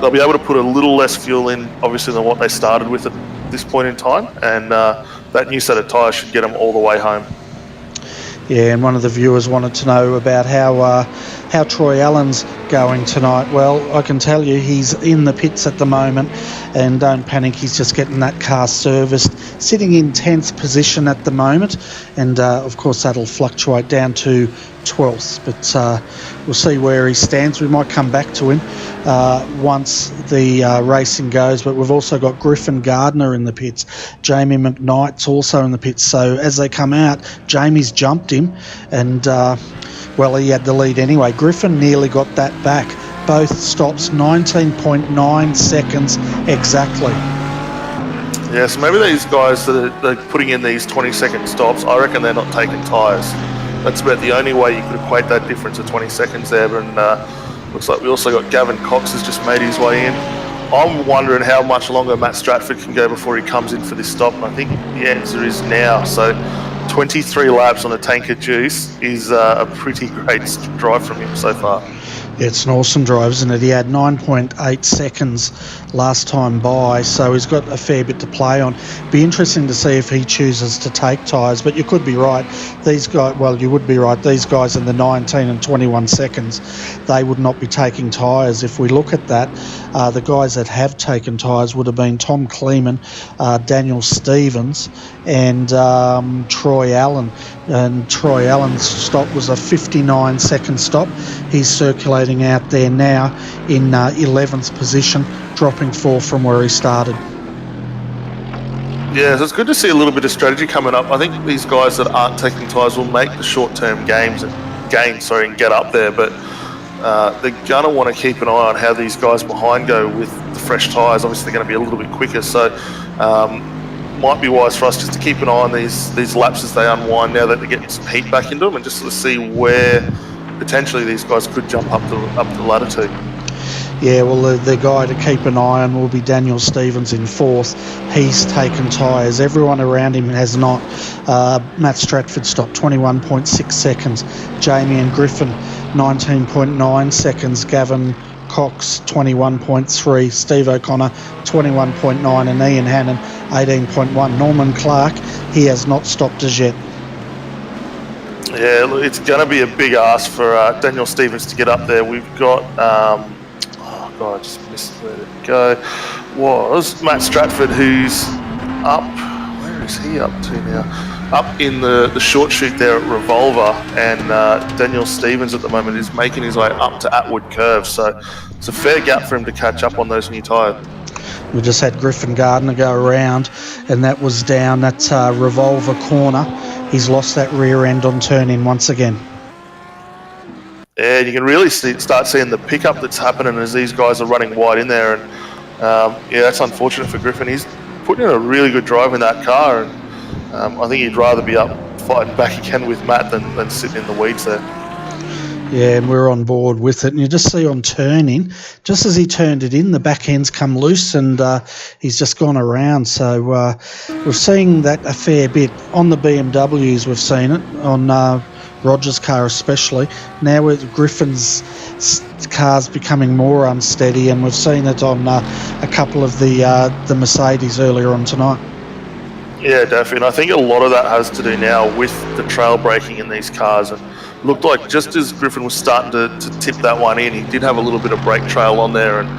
they'll be able to put a little less fuel in, obviously, than what they started with at this point in time. And that new set of tyres should get them all the way home. Yeah, and one of the viewers wanted to know about how Troy Allen's going tonight. Well, I can tell you he's in the pits at the moment, and don't panic, he's just getting that car serviced, sitting in 10th position at the moment, and of course that'll fluctuate down to 12th, but we'll see where he stands. We might come back to him once the racing goes, but we've also got Griffin Gardner in the pits. Jamie McKnight's also in the pits, so as they come out, Jamie's jumped him, and well, he had the lead anyway. Griffin nearly got that back. Both stops 19.9 seconds exactly. Yeah, so maybe these guys that are putting in these 20-second stops, I reckon they're not taking tyres. That's about the only way you could equate that difference of 20 seconds there. And looks like we also got Gavin Cox has just made his way in. I'm wondering how much longer Matt Stratford can go before he comes in for this stop. And I think the answer is now. So 23 laps on a tank of juice is a pretty great drive from him so far. Yeah, it's an awesome drive, isn't it? He had 9.8 seconds last time by, so he's got a fair bit to play on. Be interesting to see if he chooses to take tyres, but you could be right. These guys, well, you would be right. These guys in the 19 and 21 seconds, they would not be taking tyres. If we look at that, the guys that have taken tyres would have been Tom Kleeman, Daniel Stevens, and Troy Allen. And Troy Allen's stop was a 59-second stop. He's circulating out there now in 11th position, dropping 4 from where he started. Yeah, so it's good to see a little bit of strategy coming up. I think these guys that aren't taking tyres will make the short-term gains and get up there, but they're going to want to keep an eye on how these guys behind go with the fresh tyres. Obviously, they're going to be a little bit quicker, so might be wise for us just to keep an eye on these laps as they unwind now that they're getting some heat back into them, and just sort of see where potentially these guys could jump up the ladder to. Yeah, well, the guy to keep an eye on will be Daniel Stevens in 4th. He's taken tyres. Everyone around him has not. Matt Stratford stopped 21.6 seconds. Jamie and Griffin 19.9 seconds. Gavin Cox 21.3, Steve O'Connor 21.9, and Ian Hannon 18.1. Norman Clark, he has not stopped as yet. Yeah, it's going to be a big ask for Daniel Stevens to get up there. We've got, oh God, I just missed where to go. Was Matt Stratford, who's up, where is he up to now? Up in the short chute there at Revolver, and Daniel Stevens at the moment is making his way up to Atwood Curve, so it's a fair gap for him to catch up on those new tyres. We just had Griffin Gardner go around, and that was down that Revolver corner. He's lost that rear end on turn-in once again. Yeah, you can really start seeing the pickup that's happening as these guys are running wide in there, and yeah, that's unfortunate for Griffin. He's putting in a really good drive in that car, and I think he'd rather be up fighting back again with Matt than sitting in the weeds there. Yeah, and we're on board with it. And you just see on turning, just as he turned it in, the back end's come loose and he's just gone around. So we're seeing that a fair bit. On the BMWs, we've seen it, on Roger's car especially. Now with Griffin's car's becoming more unsteady, and we've seen it on a couple of the Mercedes earlier on tonight. Yeah, definitely. And I think a lot of that has to do now with the trail braking in these cars. And looked like just as Griffin was starting to tip that one in, he did have a little bit of brake trail on there. And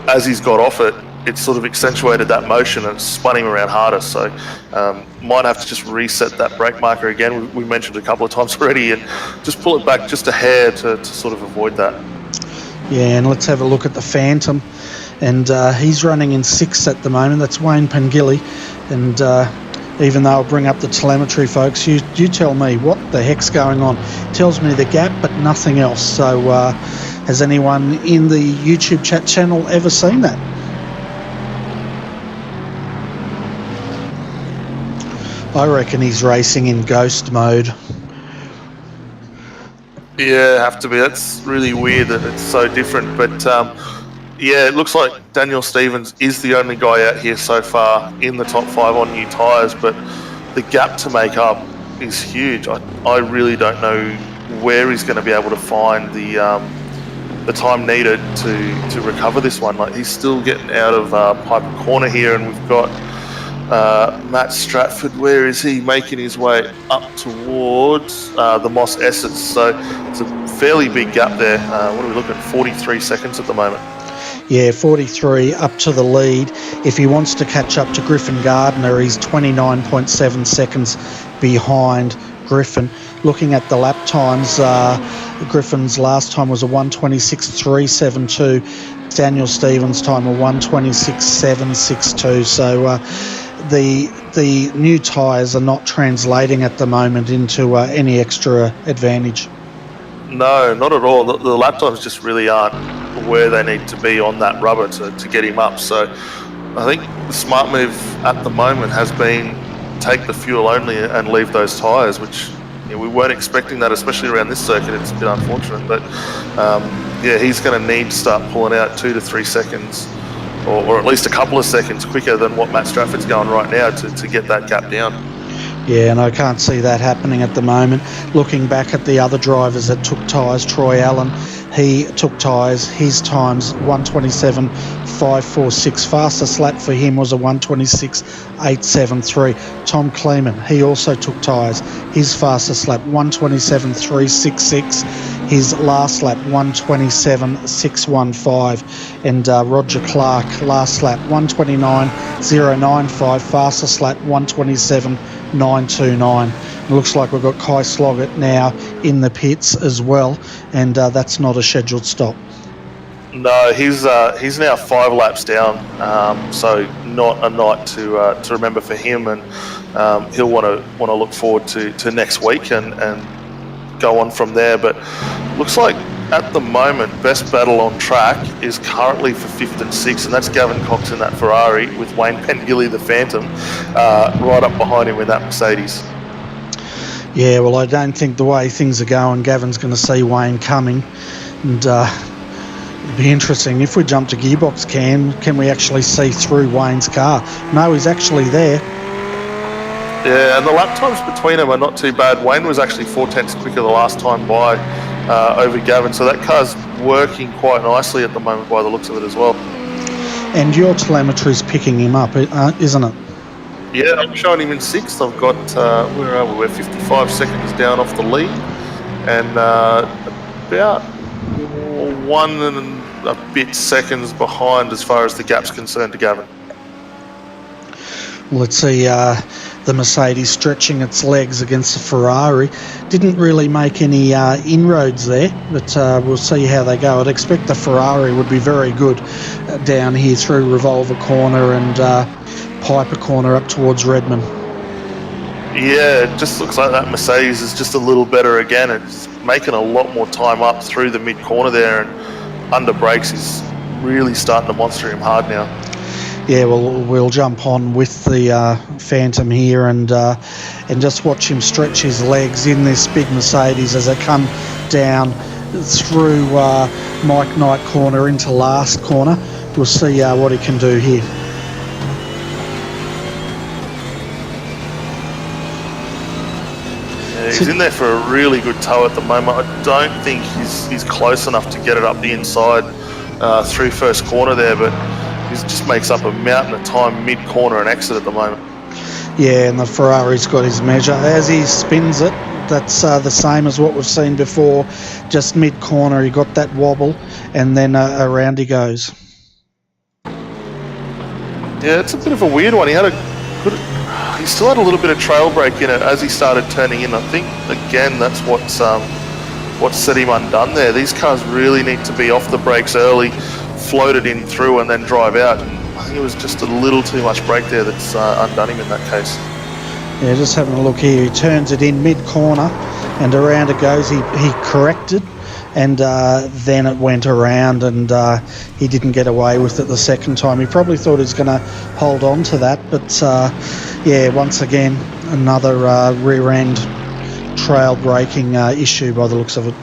as he's got off it, it sort of accentuated that motion and spun him around harder. So might have to just reset that brake marker again. We mentioned it a couple of times already, and just pull it back just a hair to sort of avoid that. Yeah, and let's have a look at the Phantom. And he's running in 6th at the moment. That's Wayne Pengilly. And even though I'll bring up the telemetry, folks, you tell me what the heck's going on. Tells me the gap, but nothing else. So has anyone in the YouTube chat channel ever seen that? I reckon he's racing in ghost mode. Yeah, have to be. That's really weird that it's so different. But yeah, it looks like Daniel Stevens is the only guy out here so far in the top 5 on new tyres, but the gap to make up is huge. I really don't know where he's going to be able to find the time needed to recover this one. Like, he's still getting out of Piper Corner here, and we've got Matt Stratford. Where is he? Making his way up towards the Moss Essex. So it's a fairly big gap there. What are we looking at? 43 seconds at the moment. Yeah, 43 up to the lead. If he wants to catch up to Griffin Gardner, he's 29.7 seconds behind Griffin. Looking at the lap times, Griffin's last time was a 1:26.372. Daniel Stevens' time a 1:26.762. So the new tyres are not translating at the moment into any extra advantage. No, not at all. The lap times just really aren't where they need to be on that rubber to get him up. So I think the smart move at the moment has been take the fuel only and leave those tyres, which we weren't expecting that, especially around this circuit. It's a bit unfortunate. But yeah, he's going to need to start pulling out 2 to 3 seconds or at least a couple of seconds quicker than what Matt Stratford's going right now to get that gap down. Yeah, and I can't see that happening at the moment. Looking back at the other drivers that took tyres, Troy Allen, he took tyres. His time's 1:27.546. Fastest lap for him was a 1:26.873. Tom Kleeman, he also took tyres. His fastest lap, 1:27.366. His last lap, 1:27.615. And Roger Clark, last lap, 1:29.095. Fastest lap, 1:27.929. It looks like we've got Kai Sloggett now in the pits as well, and that's not a scheduled stop. No, he's now 5 laps down, so not a night to remember for him, and he'll want to look forward to next week and go on from there. But looks like at the moment best battle on track is currently for 5th and 6th, and that's Gavin Cox in that Ferrari with Wayne Pengilly, the Phantom, right up behind him with that Mercedes. Yeah, well, I don't think the way things are going, Gavin's going to see Wayne coming, and it'll be interesting. If we jump to gearbox cam, can we actually see through Wayne's car? No, he's actually there. Yeah, and the lap times between them are not too bad. Wayne was actually 4/10 quicker the last time by over Gavin, so that car's working quite nicely at the moment by the looks of it as well. And your telemetry's picking him up, isn't it? Yeah, I'm showing him in 6th. I've got, where are we? We're 55 seconds down off the lead, and about 1 and a bit seconds behind as far as the gap's concerned to Gavin. Let's see the Mercedes stretching its legs against the Ferrari. Didn't really make any inroads there, but we'll see how they go. I'd expect the Ferrari would be very good down here through Revolver Corner and Piper Corner up towards Redmond. Yeah, it just looks like that Mercedes is just a little better again. It's making a lot more time up through the mid-corner there, and under brakes is really starting to monster him hard now. Yeah, well, we'll jump on with the Phantom here and just watch him stretch his legs in this big Mercedes as they come down through Mike Knight corner into last corner. We'll see what he can do here. Yeah, he's in there for a really good tow at the moment. I don't think he's close enough to get it up the inside through first corner there, but he just makes up a mountain of time mid-corner and exit at the moment. Yeah, and the Ferrari's got his measure. As he spins it, that's the same as what we've seen before. Just mid-corner, he got that wobble, and then around he goes. Yeah, it's a bit of a weird one. He still had a little bit of trail brake in it as he started turning in. I think, again, that's what set him undone there. These cars really need to be off the brakes early, floated in through, and then drive out. I think it was just a little too much brake there that's undone him in that case. Yeah, just having a look here. He turns it in mid-corner, and around it goes. He corrected, and then it went around, and he didn't get away with it the second time. He probably thought he was going to hold on to that, but yeah, once again, another rear-end trail braking issue by the looks of it.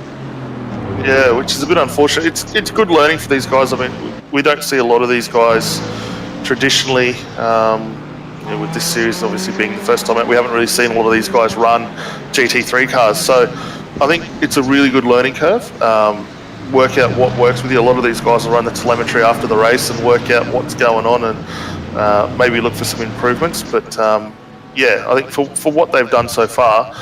Yeah, which is a bit unfortunate. It's good learning for these guys. I mean, we don't see a lot of these guys traditionally. With this series obviously being the first time out, we haven't really seen a lot of these guys run GT3 cars. So I think it's a really good learning curve. Work out what works with you. A lot of these guys will run the telemetry after the race and work out what's going on and maybe look for some improvements. But yeah, I think for what they've done so far,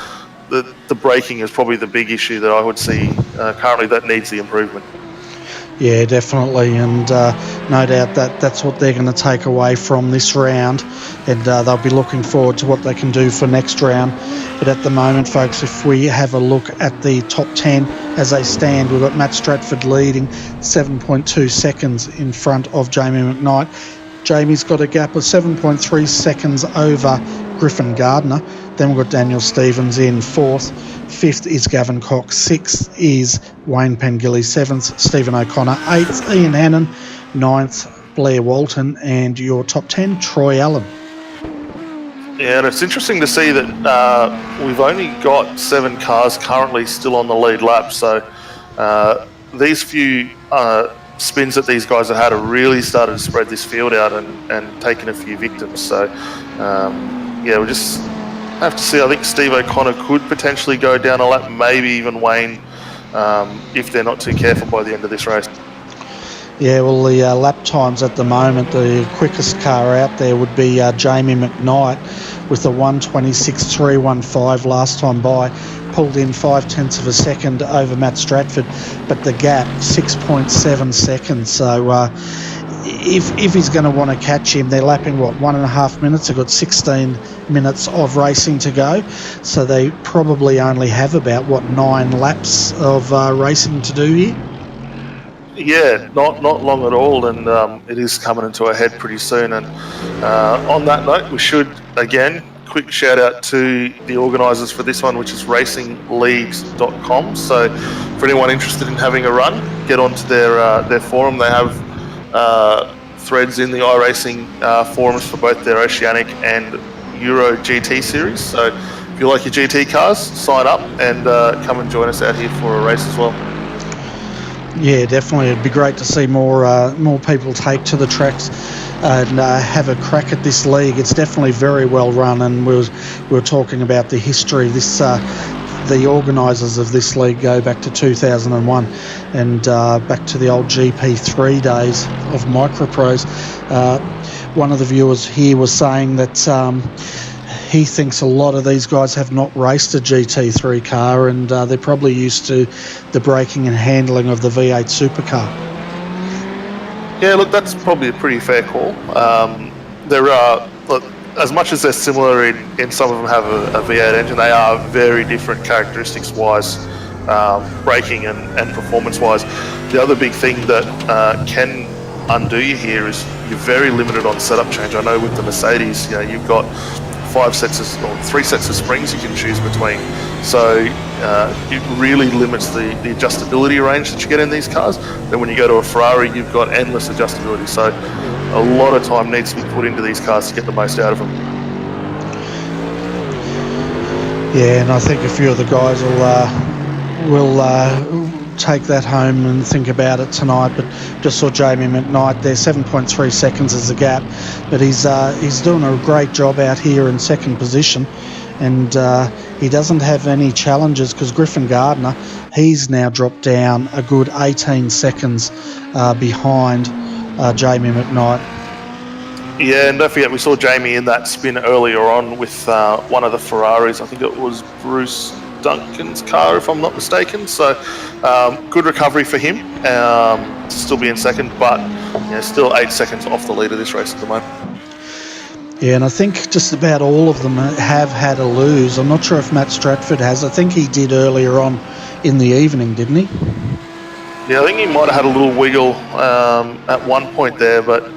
the braking is probably the big issue that I would see currently that needs the improvement. Yeah, definitely, and no doubt that's what they're going to take away from this round, and they'll be looking forward to what they can do for next round. But at the moment, folks, if we have a look at the top 10 as they stand, we've got Matt Stratford leading 7.2 seconds in front of Jamie McKnight. Jamie's got a gap of 7.3 seconds over Griffin Gardner. Then we've got Daniel Stevens in fourth. Fifth is Gavin Cox. Sixth is Wayne Pengilly. Seventh, Stephen O'Connor. Eighth, Ian Hannon. Ninth, Blair Walton. And your top 10, Troy Allen. Yeah, and it's interesting to see that we've only got 7 cars currently still on the lead lap. So these few spins that these guys have had have really started to spread this field out and taken a few victims. So yeah, we'll just have to see. I think Steve O'Connor could potentially go down a lap, maybe even Wayne, if they're not too careful by the end of this race. Yeah, well, the lap times at the moment, the quickest car out there would be Jamie McKnight with a 1:26.315 last time by. Pulled in 0.5 of a second over Matt Stratford, but the gap 6.7 seconds. So if he's going to want to catch him, they're lapping 1.5 minutes. They've got 16 minutes of racing to go, so they probably only have about 9 laps of racing to do here. Yeah, not long at all, and it is coming into a head pretty soon. And on that note, we should again quick shout out to the organisers for this one, which is racingleagues.com. So for anyone interested in having a run, get onto their forum. They have threads in the iRacing forums for both their Oceanic and Euro GT series. So if you like your GT cars, sign up and come and join us out here for a race as well. Yeah, definitely. It'd be great to see more people take to the tracks and have a crack at this league. It's definitely very well run, and we were talking about the history. The organisers of this league go back to 2001 and back to the old GP3 days of micropros. One of the viewers here was saying that he thinks a lot of these guys have not raced a GT3 car, and they're probably used to the braking and handling of the V8 supercar. Yeah, look, that's probably a pretty fair call. There are, look, as much as they're similar in some of them have a V8 engine, they are very different characteristics-wise, braking and performance-wise. The other big thing that can undo you here is you're very limited on setup change. I know with the Mercedes, you've got 3 sets of springs you can choose between. So it really limits the adjustability range that you get in these cars. Then when you go to a Ferrari, you've got endless adjustability. So a lot of time needs to be put into these cars to get the most out of them. we'll take that home and think about it tonight. But just saw Jamie McKnight there, 7.3 seconds is the gap, but he's doing a great job out here in second position, and he doesn't have any challenges because Griffin Gardner, he's now dropped down a good 18 seconds behind Jamie McKnight. Yeah, and don't forget, we saw Jamie in that spin earlier on with one of the Ferraris. I think it was Bruce Duncan's car, if I'm not mistaken. So good recovery for him to still be in second, but still 8 seconds off the lead of this race at the moment. Yeah, and I think just about all of them have had a lose. I'm not sure if Matt Stratford has. I think he did earlier on in the evening, didn't he? Yeah, I think he might have had a little wiggle at one point there, but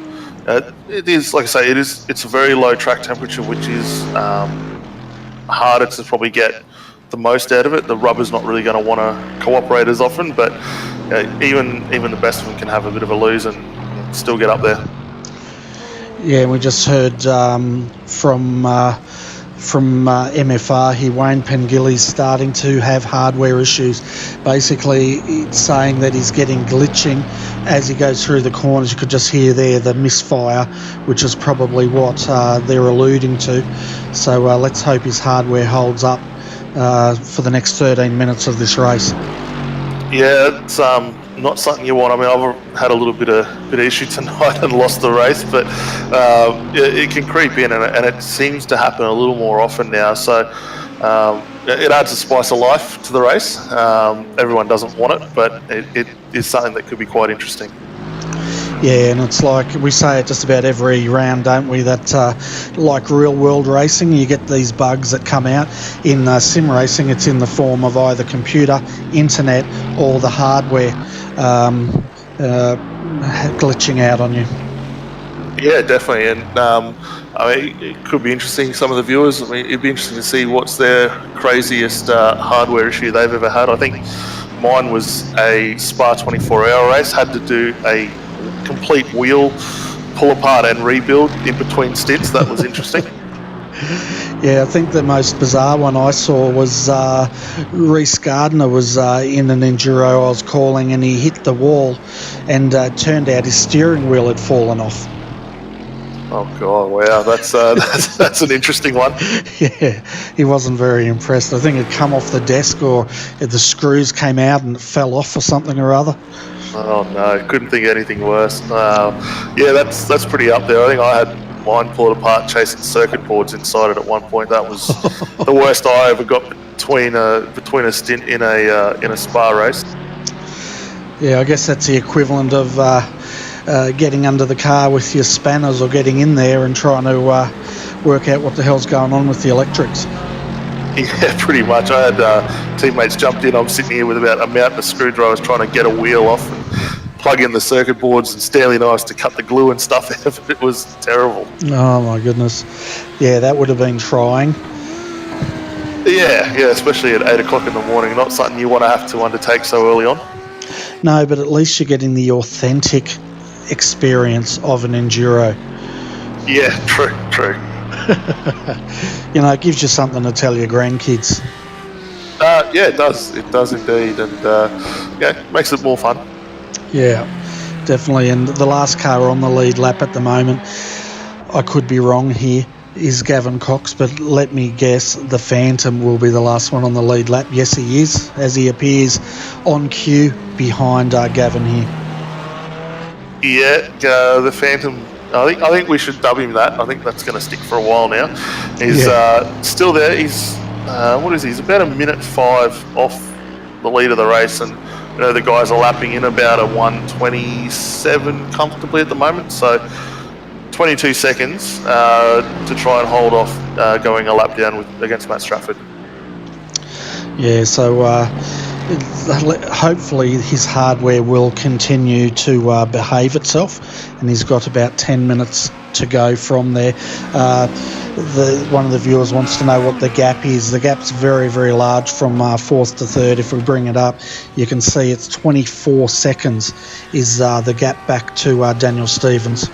it is, like I say, it's a very low track temperature, which is harder to probably get the most out of it. The rubber's not really going to want to cooperate as often, but even the best of them can have a bit of a lose and still get up there. Yeah, we just heard from MFR here, Wayne Pengilly's starting to have hardware issues. Basically, it's saying that he's getting glitching as he goes through the corners. You could just hear there the misfire, which is probably what they're alluding to. So let's hope his hardware holds up for the next 13 minutes of this race. Yeah, it's not something you want. I mean, I've had a little bit of issue tonight and lost the race, but it can creep in, and it seems to happen a little more often now. So it adds a spice of life to the race. Everyone doesn't want it, but it is something that could be quite interesting. Yeah, and it's like we say it just about every round, don't we, that like real world racing, you get these bugs that come out. In sim racing, it's in the form of either computer, internet, or the hardware glitching out on you. Yeah, definitely. And I mean, it could be interesting, some of the viewers. I mean, it'd be interesting to see what's their craziest hardware issue they've ever had. I think mine was a Spa 24-hour race, had to do a complete wheel pull apart and rebuild in between stints. That was interesting. Yeah, I think the most bizarre one I saw was Reece Gardner was in an enduro I was calling, and he hit the wall, and turned out his steering wheel had fallen off. Oh God! Wow, that's an interesting one. Yeah, he wasn't very impressed. I think it come off the desk, or the screws came out and it fell off or something or other. Oh no, couldn't think of anything worse. Yeah, that's pretty up there. I think I had mine pulled apart chasing circuit boards inside it at one point. That was the worst I ever got between a stint in a Spa race. Yeah, I guess that's the equivalent of getting under the car with your spanners, or getting in there and trying to work out what the hell's going on with the electrics. Yeah, pretty much. I had teammates jumped in. I'm sitting here with about a mountain of screwdrivers trying to get a wheel off and plug in the circuit boards and Stanley knives to cut the glue and stuff out of it. It was terrible. Oh my goodness. Yeah, that would have been trying. Yeah, especially at 8 o'clock in the morning. Not something you want to have to undertake so early on. No, but at least you're getting the authentic experience of an enduro. Yeah, true. You know, it gives you something to tell your grandkids. Yeah, it does. It does indeed, and it makes it more fun. Yeah, definitely. And the last car on the lead lap at the moment, I could be wrong here, is Gavin Cox, but let me guess, the Phantom will be the last one on the lead lap. Yes, he is, as he appears on cue behind Gavin here. Yeah, the Phantom. I think we should dub him that. I think that's going to stick for a while now. He's still there. He's what is he? He's about a minute 5 off the lead of the race, and the guys are lapping in about a 1:27 comfortably at the moment. So 22 seconds to try and hold off going a lap down against Matt Stratford. Yeah, so hopefully his hardware will continue to behave itself, and he's got about 10 minutes to go from there. One of the viewers wants to know what the gap is. The gap's very, very large from 4th to 3rd. If we bring it up, you can see it's 24 seconds is the gap back to Daniel Stevens.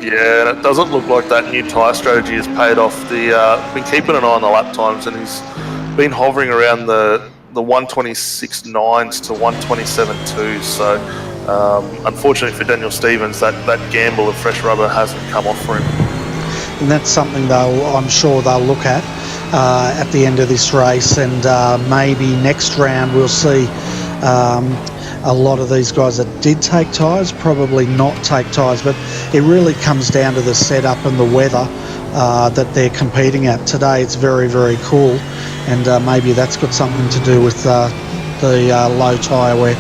Yeah, and it doesn't look like that new tyre strategy has paid off. Been keeping an eye on the lap times, and he's been hovering around the the 126.9s to 127.2s. So unfortunately for Daniel Stevens, that gamble of fresh rubber hasn't come off for him. And that's something I'm sure they'll look at the end of this race, and maybe next round we'll see a lot of these guys that did take tyres probably not take tyres, but it really comes down to the setup and the weather that they're competing at. Today it's very, very cool, and maybe that's got something to do with the low tyre wear.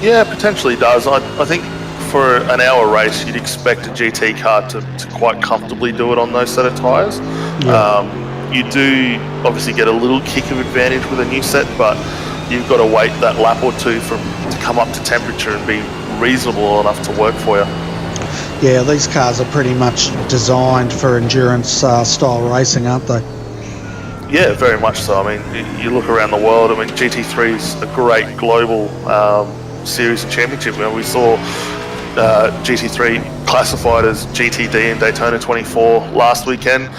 Yeah, potentially does. I think for an hour race, you'd expect a GT car to quite comfortably do it on those set of tyres. Yeah. You do obviously get a little kick of advantage with a new set, but you've got to wait that lap or two to come up to temperature and be reasonable enough to work for you. Yeah, these cars are pretty much designed for endurance style racing, aren't they? Yeah, very much so. I mean, you look around the world, I mean, GT3 is a great global series and championship. We saw GT3 classified as GTD in Daytona 24 last weekend.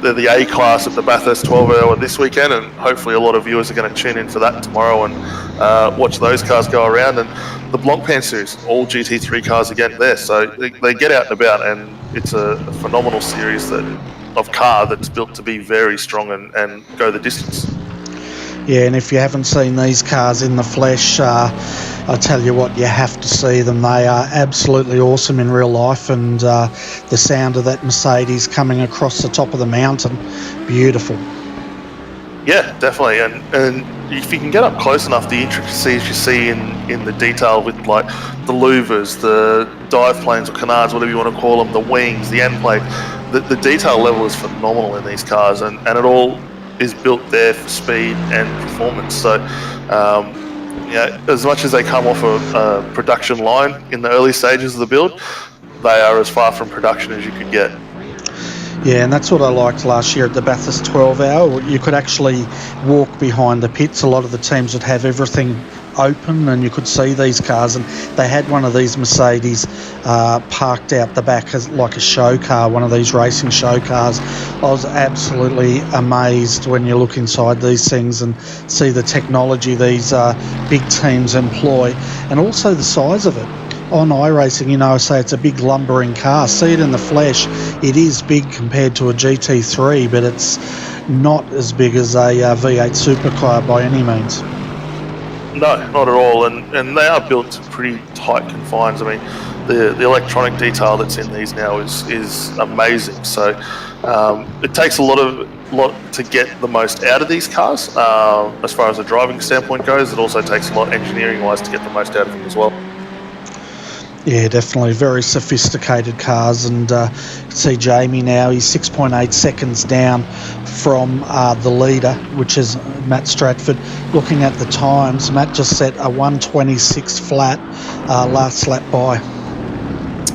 They're the A class at the Bathurst 12 hour this weekend, and hopefully a lot of viewers are going to tune in for that tomorrow and watch those cars go around. And the Blancpain series, all GT3 cars again there, so they get out and about, and it's a phenomenal series of car that's built to be very strong and go the distance. Yeah, and if you haven't seen these cars in the flesh, I tell you what, you have to see them. They are absolutely awesome in real life, and the sound of that Mercedes coming across the top of the mountain, beautiful. Yeah, definitely, and if you can get up close enough, the intricacies you see in the detail with like the louvers, the dive planes or canards, whatever you want to call them, the wings, the end plate, the detail level is phenomenal in these cars, and it all is built there for speed and performance. So as much as they come off a production line in the early stages of the build, they are as far from production as you could get. Yeah, and that's what I liked last year at the Bathurst 12 hour. You could actually walk behind the pits. A lot of the teams would have everything open and you could see these cars, and they had one of these Mercedes parked out the back as like a show car, one of these racing show cars. I was absolutely amazed when you look inside these things and see the technology these big teams employ, and also the size of it. On iRacing, I say it's a big lumbering car. See it in the flesh, it is big compared to a GT3, but it's not as big as a V8 supercar by any means. No, not at all, and they are built to pretty tight confines. I mean, the electronic detail that's in these now is amazing. So it takes a lot to get the most out of these cars. As far as a driving standpoint goes, it also takes a lot engineering-wise to get the most out of them as well. Yeah, definitely. Very sophisticated cars, and you can see Jamie now, he's 6.8 seconds down from the leader, which is Matt Stratford. Looking at the times, Matt just set a 1:26 flat last lap by.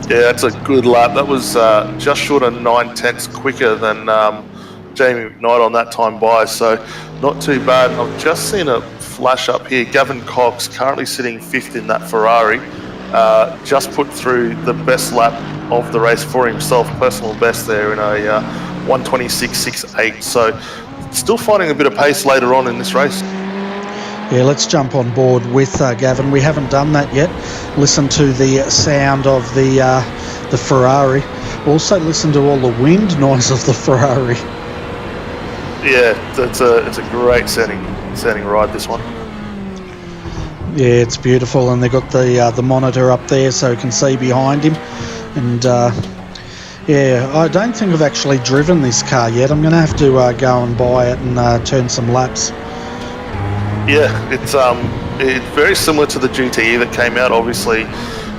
Yeah, that's a good lap. That was just short of 9/10 quicker than Jamie McKnight on that time by, so not too bad. I've just seen a flash up here. Gavin Cox, currently sitting 5th in that Ferrari, just put through the best lap of the race for himself, personal best there in a 1:26.68. So still finding a bit of pace later on in this race. Yeah, let's jump on board with Gavin. We haven't done that yet. Listen to the sound of the Ferrari. Also listen to all the wind noise of the Ferrari. Yeah, it's a great sounding ride, this one. Yeah, it's beautiful, and they've got the monitor up there so you can see behind him. And yeah, I don't think I've actually driven this car yet. I'm going to have to go and buy it and turn some laps. Yeah, it's very similar to the GTE that came out. Obviously,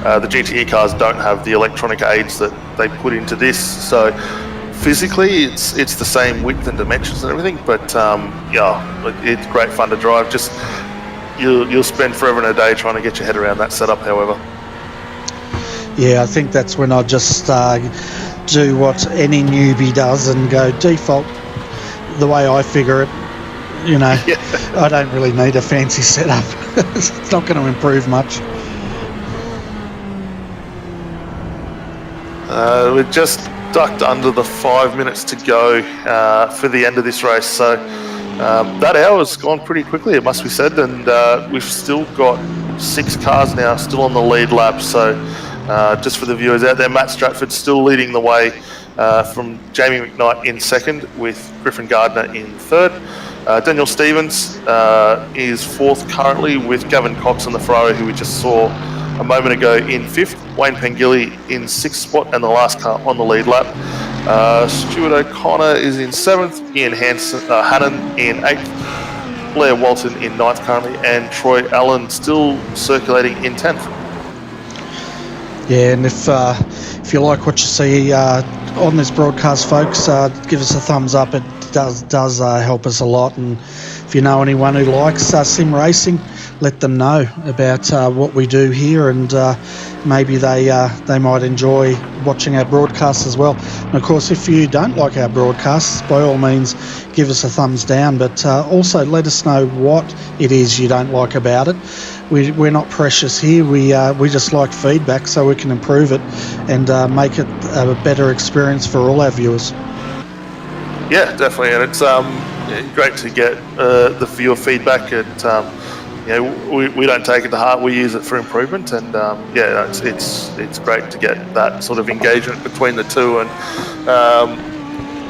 the GTE cars don't have the electronic aids that they put into this, so physically it's the same width and dimensions and everything. But yeah, it's great fun to drive. Just you'll spend forever and a day trying to get your head around that setup, however. Yeah, I think that's when I just do what any newbie does and go default the way I figure it. Yeah. I don't really need a fancy setup. It's not going to improve much. We're just ducked under the 5 minutes to go for the end of this race, so that hour's gone pretty quickly, it must be said, and we've still got 6 cars now still on the lead lap. So just for the viewers out there, Matt Stratford still leading the way from Jamie McKnight in second, with Griffin Gardner in third. Daniel Stevens is fourth currently, with Gavin Cox on the Ferrari, who we just saw a moment ago, in fifth. Wayne Pengilly in sixth spot and the last car on the lead lap. Stuart O'Connor is in seventh, Ian Hannon in eighth, Blair Walton in ninth currently, and Troy Allen still circulating in 10th. Yeah, and if you like what you see on this broadcast, folks, give us a thumbs up. It does help us a lot. And if you know anyone who likes sim racing, let them know about what we do here, and maybe they might enjoy watching our broadcasts as well. And of course, if you don't like our broadcasts, by all means give us a thumbs down, but also let us know what it is you don't like about it. We're not precious here. We just like feedback so we can improve it and make it a better experience for all our viewers. Yeah, definitely, and it's great to get the viewer feedback. We don't take it to heart. We use it for improvement, and it's great to get that sort of engagement between the two. And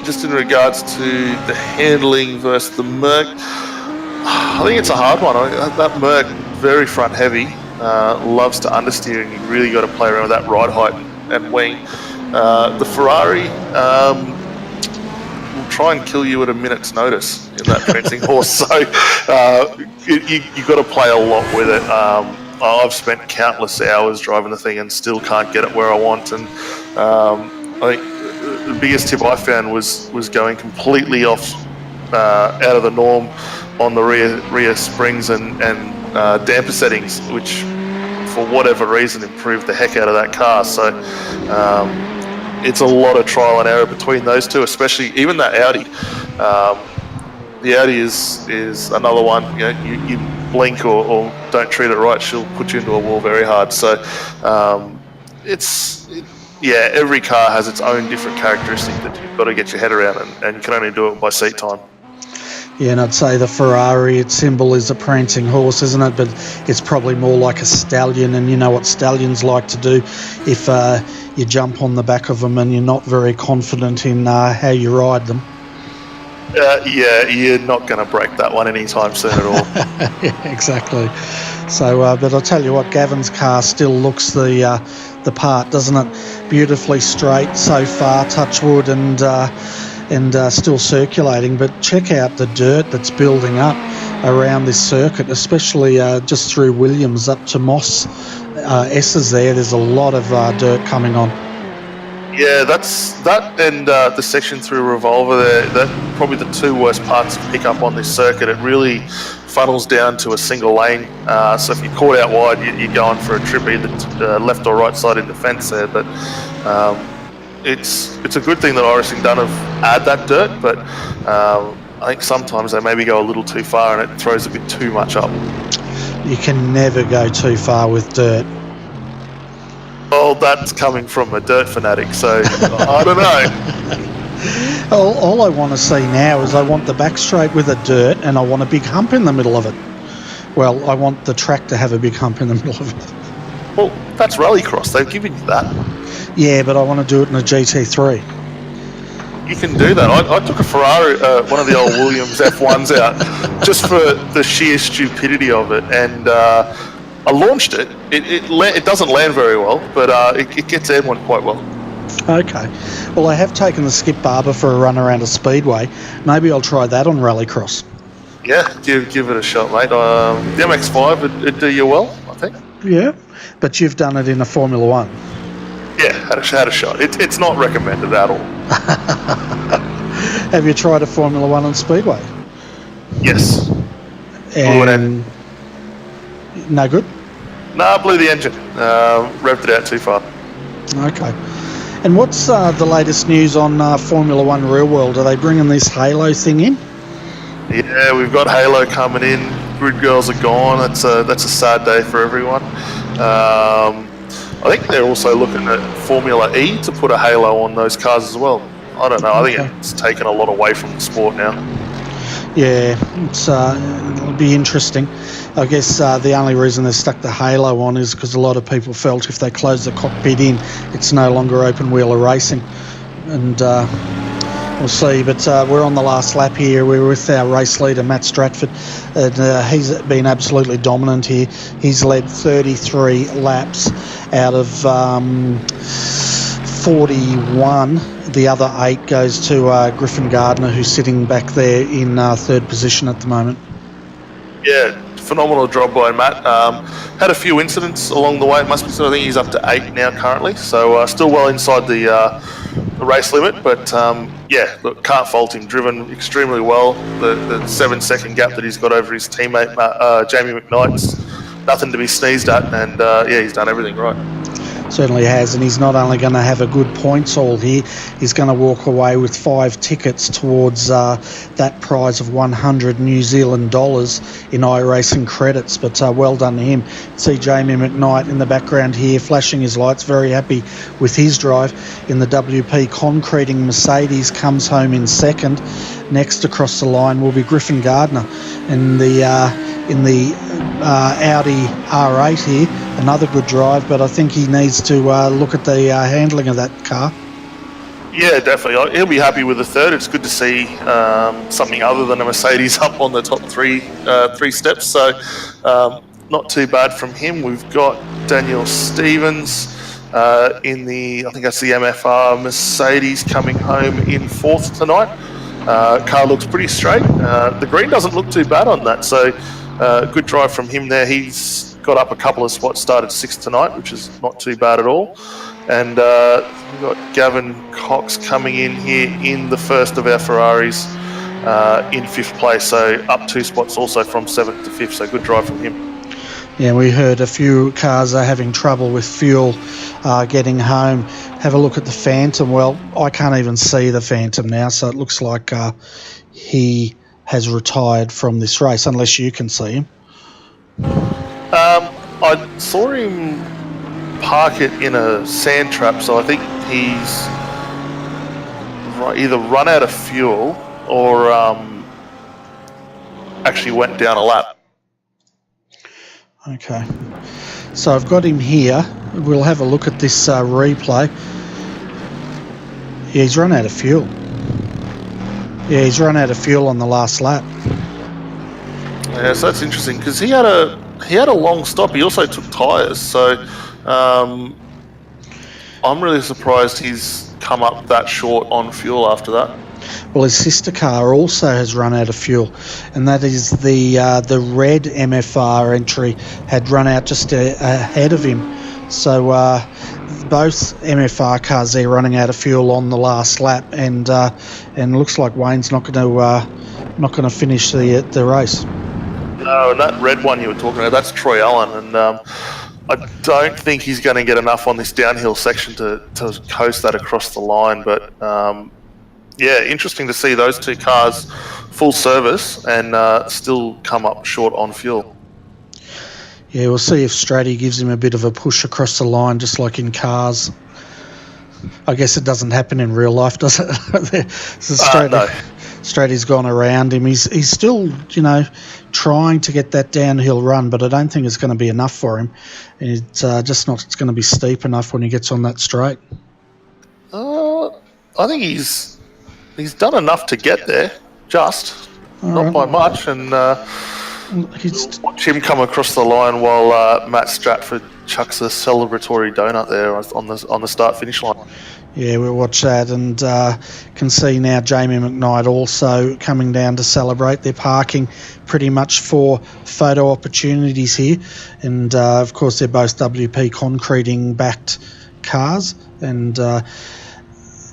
just in regards to the handling versus the Merc, I think it's a hard one. That Merc, very front heavy, loves to understeer, and you really got to play around with that ride height and wing. The Ferrari will try and kill you at a minute's notice in that prancing horse, so you got to play a lot with it. I've spent countless hours driving the thing and still can't get it where I want, and I think the biggest tip I found was going completely off out of the norm on the rear springs and damper settings, which for whatever reason improved the heck out of that car. So it's a lot of trial and error between those two, especially even that Audi. The Audi is another one. You blink or don't treat it right, she'll put you into a wall very hard. So every car has its own different characteristic that you've got to get your head around, and you can only do it by seat time. Yeah, and I'd say the Ferrari, its symbol is a prancing horse, isn't it? But it's probably more like a stallion, and you know what stallions like to do if you jump on the back of them and you're not very confident in how you ride them. You're not going to break that one anytime soon at all. Yeah, exactly. So, but I'll tell you what, Gavin's car still looks the part, doesn't it? Beautifully straight so far, touch wood, and still circulating. But check out the dirt that's building up around this circuit, especially just through Williams up to Moss S's there. There's a lot of dirt coming on. Yeah, that and the section through Revolver there, that probably the two worst parts to pick up on this circuit. It really funnels down to a single lane, so if you're caught out wide, you're going for a trip either left or right side in the fence there. But it's a good thing that iRacing done of add that dirt, but I think sometimes they maybe go a little too far and it throws a bit too much up. You can never go too far with dirt. Well, that's coming from a dirt fanatic, so I don't know. All I want to see now is I want the back straight with a dirt, and I want a big hump in the middle of it. Well, I want the track to have a big hump in the middle of it. Well, that's rallycross. They've given you that. Yeah, but I want to do it in a GT3. You can do that. I took a Ferrari, one of the old Williams F1s out, just for the sheer stupidity of it, and I launched it. It doesn't land very well, but it gets airborne quite well. Okay. Well, I have taken the Skip Barber for a run around a speedway. Maybe I'll try that on rallycross. Yeah, give it a shot, mate. The MX-5 would do you well, I think. Yeah, but you've done it in a Formula One. Yeah, had a shot. It's not recommended at all. Have you tried a Formula One on speedway? Yes. And no good? Nah, blew the engine. Revved it out too far. Okay. And what's the latest news on Formula One Real World? Are they bringing this Halo thing in? Yeah, we've got Halo coming in. Grid Girls are gone. That's a sad day for everyone. I think they're also looking at Formula E to put a Halo on those cars as well. I don't know. I think it's taken a lot away from the sport now. Yeah, it'll be interesting. I guess the only reason they stuck the halo on is because a lot of people felt if they close the cockpit in, it's no longer open-wheeler racing. And we'll see. But we're on the last lap here. We're with our race leader, Matt Stratford. And he's been absolutely dominant here. He's led 33 laps out of 41. The other 8 goes to Griffin Gardner, who's sitting back there in 3rd position at the moment. Yeah, phenomenal job by Matt. Had a few incidents along the way. It must be, so I think he's up to 8 now currently. So still well inside the race limit. But yeah, look, can't fault him. Driven extremely well. The 7-second gap that he's got over his teammate Jamie McKnight's nothing to be sneezed at. And yeah, he's done everything right. Certainly has, and he's not only going to have a good points haul here, he's going to walk away with 5 tickets towards that prize of $100 New Zealand in iRacing credits. But well done to him. See Jamie McKnight in the background here flashing his lights, very happy with his drive. In the WP concreting, Mercedes comes home in 2nd. Next across the line will be Griffin Gardner in the Audi R8 here. Another good drive, but I think he needs to look at the handling of that car. Yeah, definitely. He'll be happy with the 3rd. It's good to see something other than a Mercedes up on the top 3 steps. So not too bad from him. We've got Daniel Stevens in the, I think that's the MFR Mercedes coming home in 4th tonight. Car looks pretty straight. The green doesn't look too bad on that. So good drive from him there. He's got up a couple of spots, started 6th tonight, which is not too bad at all. And we've got Gavin Cox coming in here in the first of our Ferraris in 5th place. So up 2 spots also from 7th to 5th. So good drive from him. Yeah, we heard a few cars are having trouble with fuel getting home. Have a look at the Phantom. Well, I can't even see the Phantom now, so it looks like he has retired from this race, unless you can see him. I saw him park it in a sand trap, so I think he's either run out of fuel or actually went down a lap. Okay, so I've got him here. We'll have a look at this replay. Yeah, he's run out of fuel. Yeah, he's run out of fuel on the last lap. Yeah, so that's interesting because he had a long stop. He also took tyres, so I'm really surprised he's come up that short on fuel after that. Well, his sister car also has run out of fuel, and that is the red MFR entry had run out just ahead of him. So both MFR cars there running out of fuel on the last lap, and looks like Wayne's not going to finish the race. No, and that red one you were talking about, that's Troy Allen, and I don't think he's going to get enough on this downhill section to coast that across the line. But yeah, interesting to see those 2 cars full service and still come up short on fuel. Yeah, we'll see if Stratty gives him a bit of a push across the line, just like in cars. I guess it doesn't happen in real life, does it? No. Stratty's gone around him. He's still, trying to get that downhill run, but I don't think it's going to be enough for him. And it's just not going to be steep enough when he gets on that straight. I think he's done enough to get there, just not by much, and watch him come across the line while Matt Stratford chucks a celebratory donut there on the start-finish line. Yeah, we'll watch that, and can see now Jamie McKnight also coming down to celebrate. They're parking pretty much for photo opportunities here, and of course they're both WP concreting backed cars, and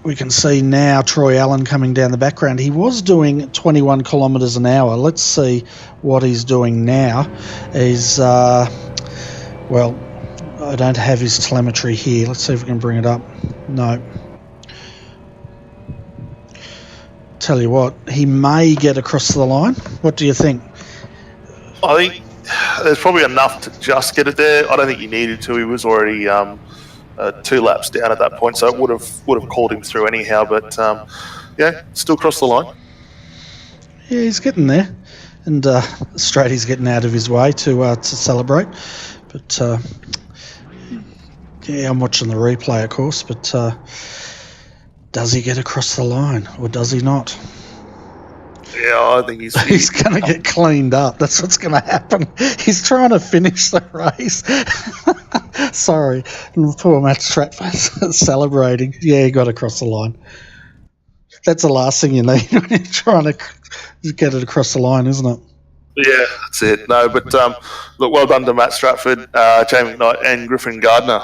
we can see now Troy Allen coming down the background. He was doing 21 kilometres an hour. Let's see what he's doing now. He's well, I don't have his telemetry here. Let's see if we can bring it up. No. Tell you what, he may get across the line. What do you think? I think there's probably enough to just get it there. I don't think he needed to. He was already 2 laps down at that point, so it would have called him through anyhow. But yeah, still crossed the line. Yeah, he's getting there. And Strady's getting out of his way to celebrate. But, yeah, I'm watching the replay, of course. But does he get across the line or does he not? Yeah, I think he's going to get cleaned up. That's what's going to happen. He's trying to finish the race. Sorry. Poor Matt Stratford celebrating. Yeah, he got across the line. That's the last thing you need when you're trying to get it across the line, isn't it? Yeah, that's it. No, but look, well done to Matt Stratford, Jamie McKnight, and Griffin Gardner.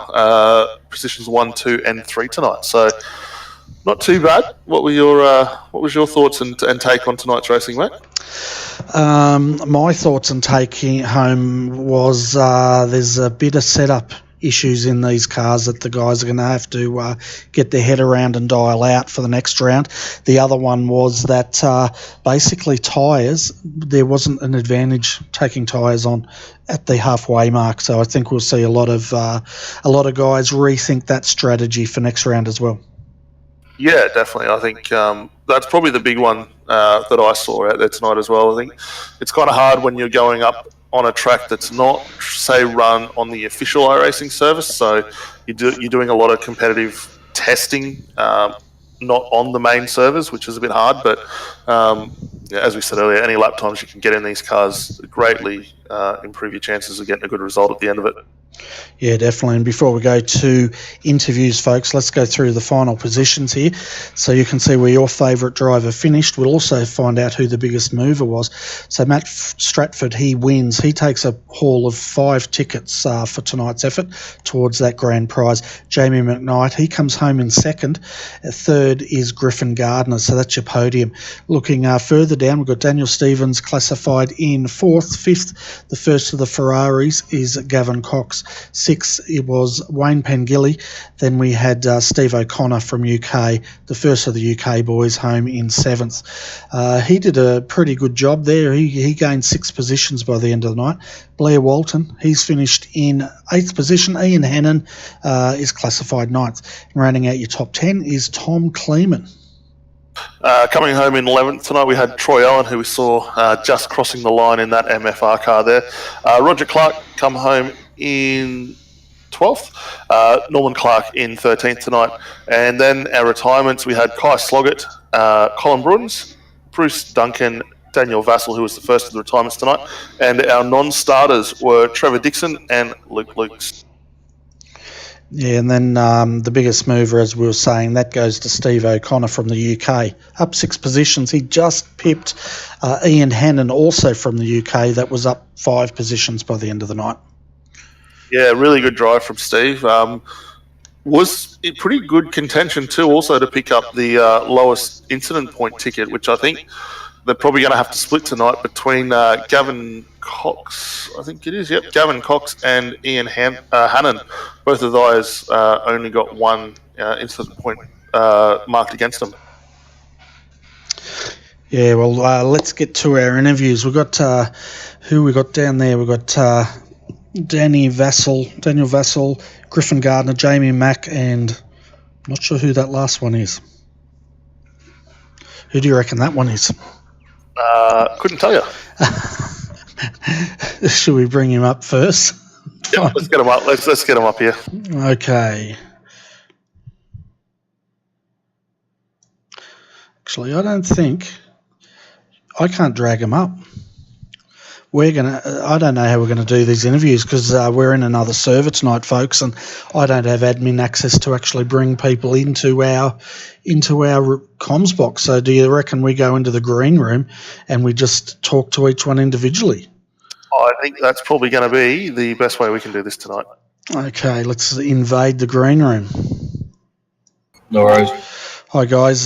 Positions 1, 2, and 3 tonight. So not too bad. What was your thoughts and take on tonight's racing, mate? My thoughts and taking home was there's a bit of setup issues in these cars that the guys are going to have to get their head around and dial out for the next round. The other one was that basically tyres, there wasn't an advantage taking tyres on at the halfway mark. So I think we'll see a lot of guys rethink that strategy for next round as well. Yeah, definitely. I think that's probably the big one that I saw out there tonight as well. I think it's kind of hard when you're going up on a track that's not, say, run on the official iRacing service. So you're doing a lot of competitive testing, not on the main servers, which is a bit hard. But yeah, as we said earlier, any lap times you can get in these cars greatly improve your chances of getting a good result at the end of it. Yeah, definitely. And before we go to interviews, folks, let's go through the final positions here so you can see where your favourite driver finished. We'll also find out who the biggest mover was. So Matt Stratford, he wins. He takes a haul of 5 tickets for tonight's effort towards that grand prize. Jamie McKnight, he comes home in second. Third is Griffin Gardner, so that's your podium. Looking further down, we've got Daniel Stevens classified in fourth. Fifth, the first of the Ferraris, is Gavin Cox. Sixth, it was Wayne Pengilly. Then we had Steve O'Connor from UK, the first of the UK boys, home in seventh. He did a pretty good job there. He gained 6 positions by the end of the night. Blair Walton, he's finished in 8th position. Ian Hannon is classified 9th. And rounding out your top 10 is Tom Kleeman. Coming home in 11th tonight, we had Troy Owen, who we saw just crossing the line in that MFR car there. Roger Clark come home in 12th, Norman Clark in 13th tonight. And then our retirements, we had Kai Sloggett, Colin Bruns, Bruce Duncan, Daniel Vassell, who was the first of the retirements tonight. And our non-starters were Trevor Dixon and Luke Lukes. Yeah, and then the biggest mover, as we were saying, that goes to Steve O'Connor from the UK. Up 6 positions. He just pipped Ian Hannon, also from the UK. That was up 5 positions by the end of the night. Yeah, really good drive from Steve. Was in pretty good contention too, also to pick up the lowest incident point ticket, which I think they're probably going to have to split tonight between Gavin Cox, I think it is, yep, Gavin Cox and Ian Hannon. Both of those only got 1 incident point marked against them. Yeah, well, let's get to our interviews. We've got, who we got down there? We've got Daniel Vassell, Griffin Gardner, Jamie Mack, and I'm not sure who that last one is. Who do you reckon that one is? Couldn't tell you. Should we bring him up first? Yeah, let's get him up. Let's get him up here. Okay. Actually, I can't drag him up. I don't know how we're going to do these interviews because we're in another server tonight, folks, and I don't have admin access to actually bring people into our comms box. So do you reckon we go into the green room and we just talk to each one individually? I think that's probably going to be the best way we can do this tonight. Okay, let's invade the green room. No worries. Hi guys,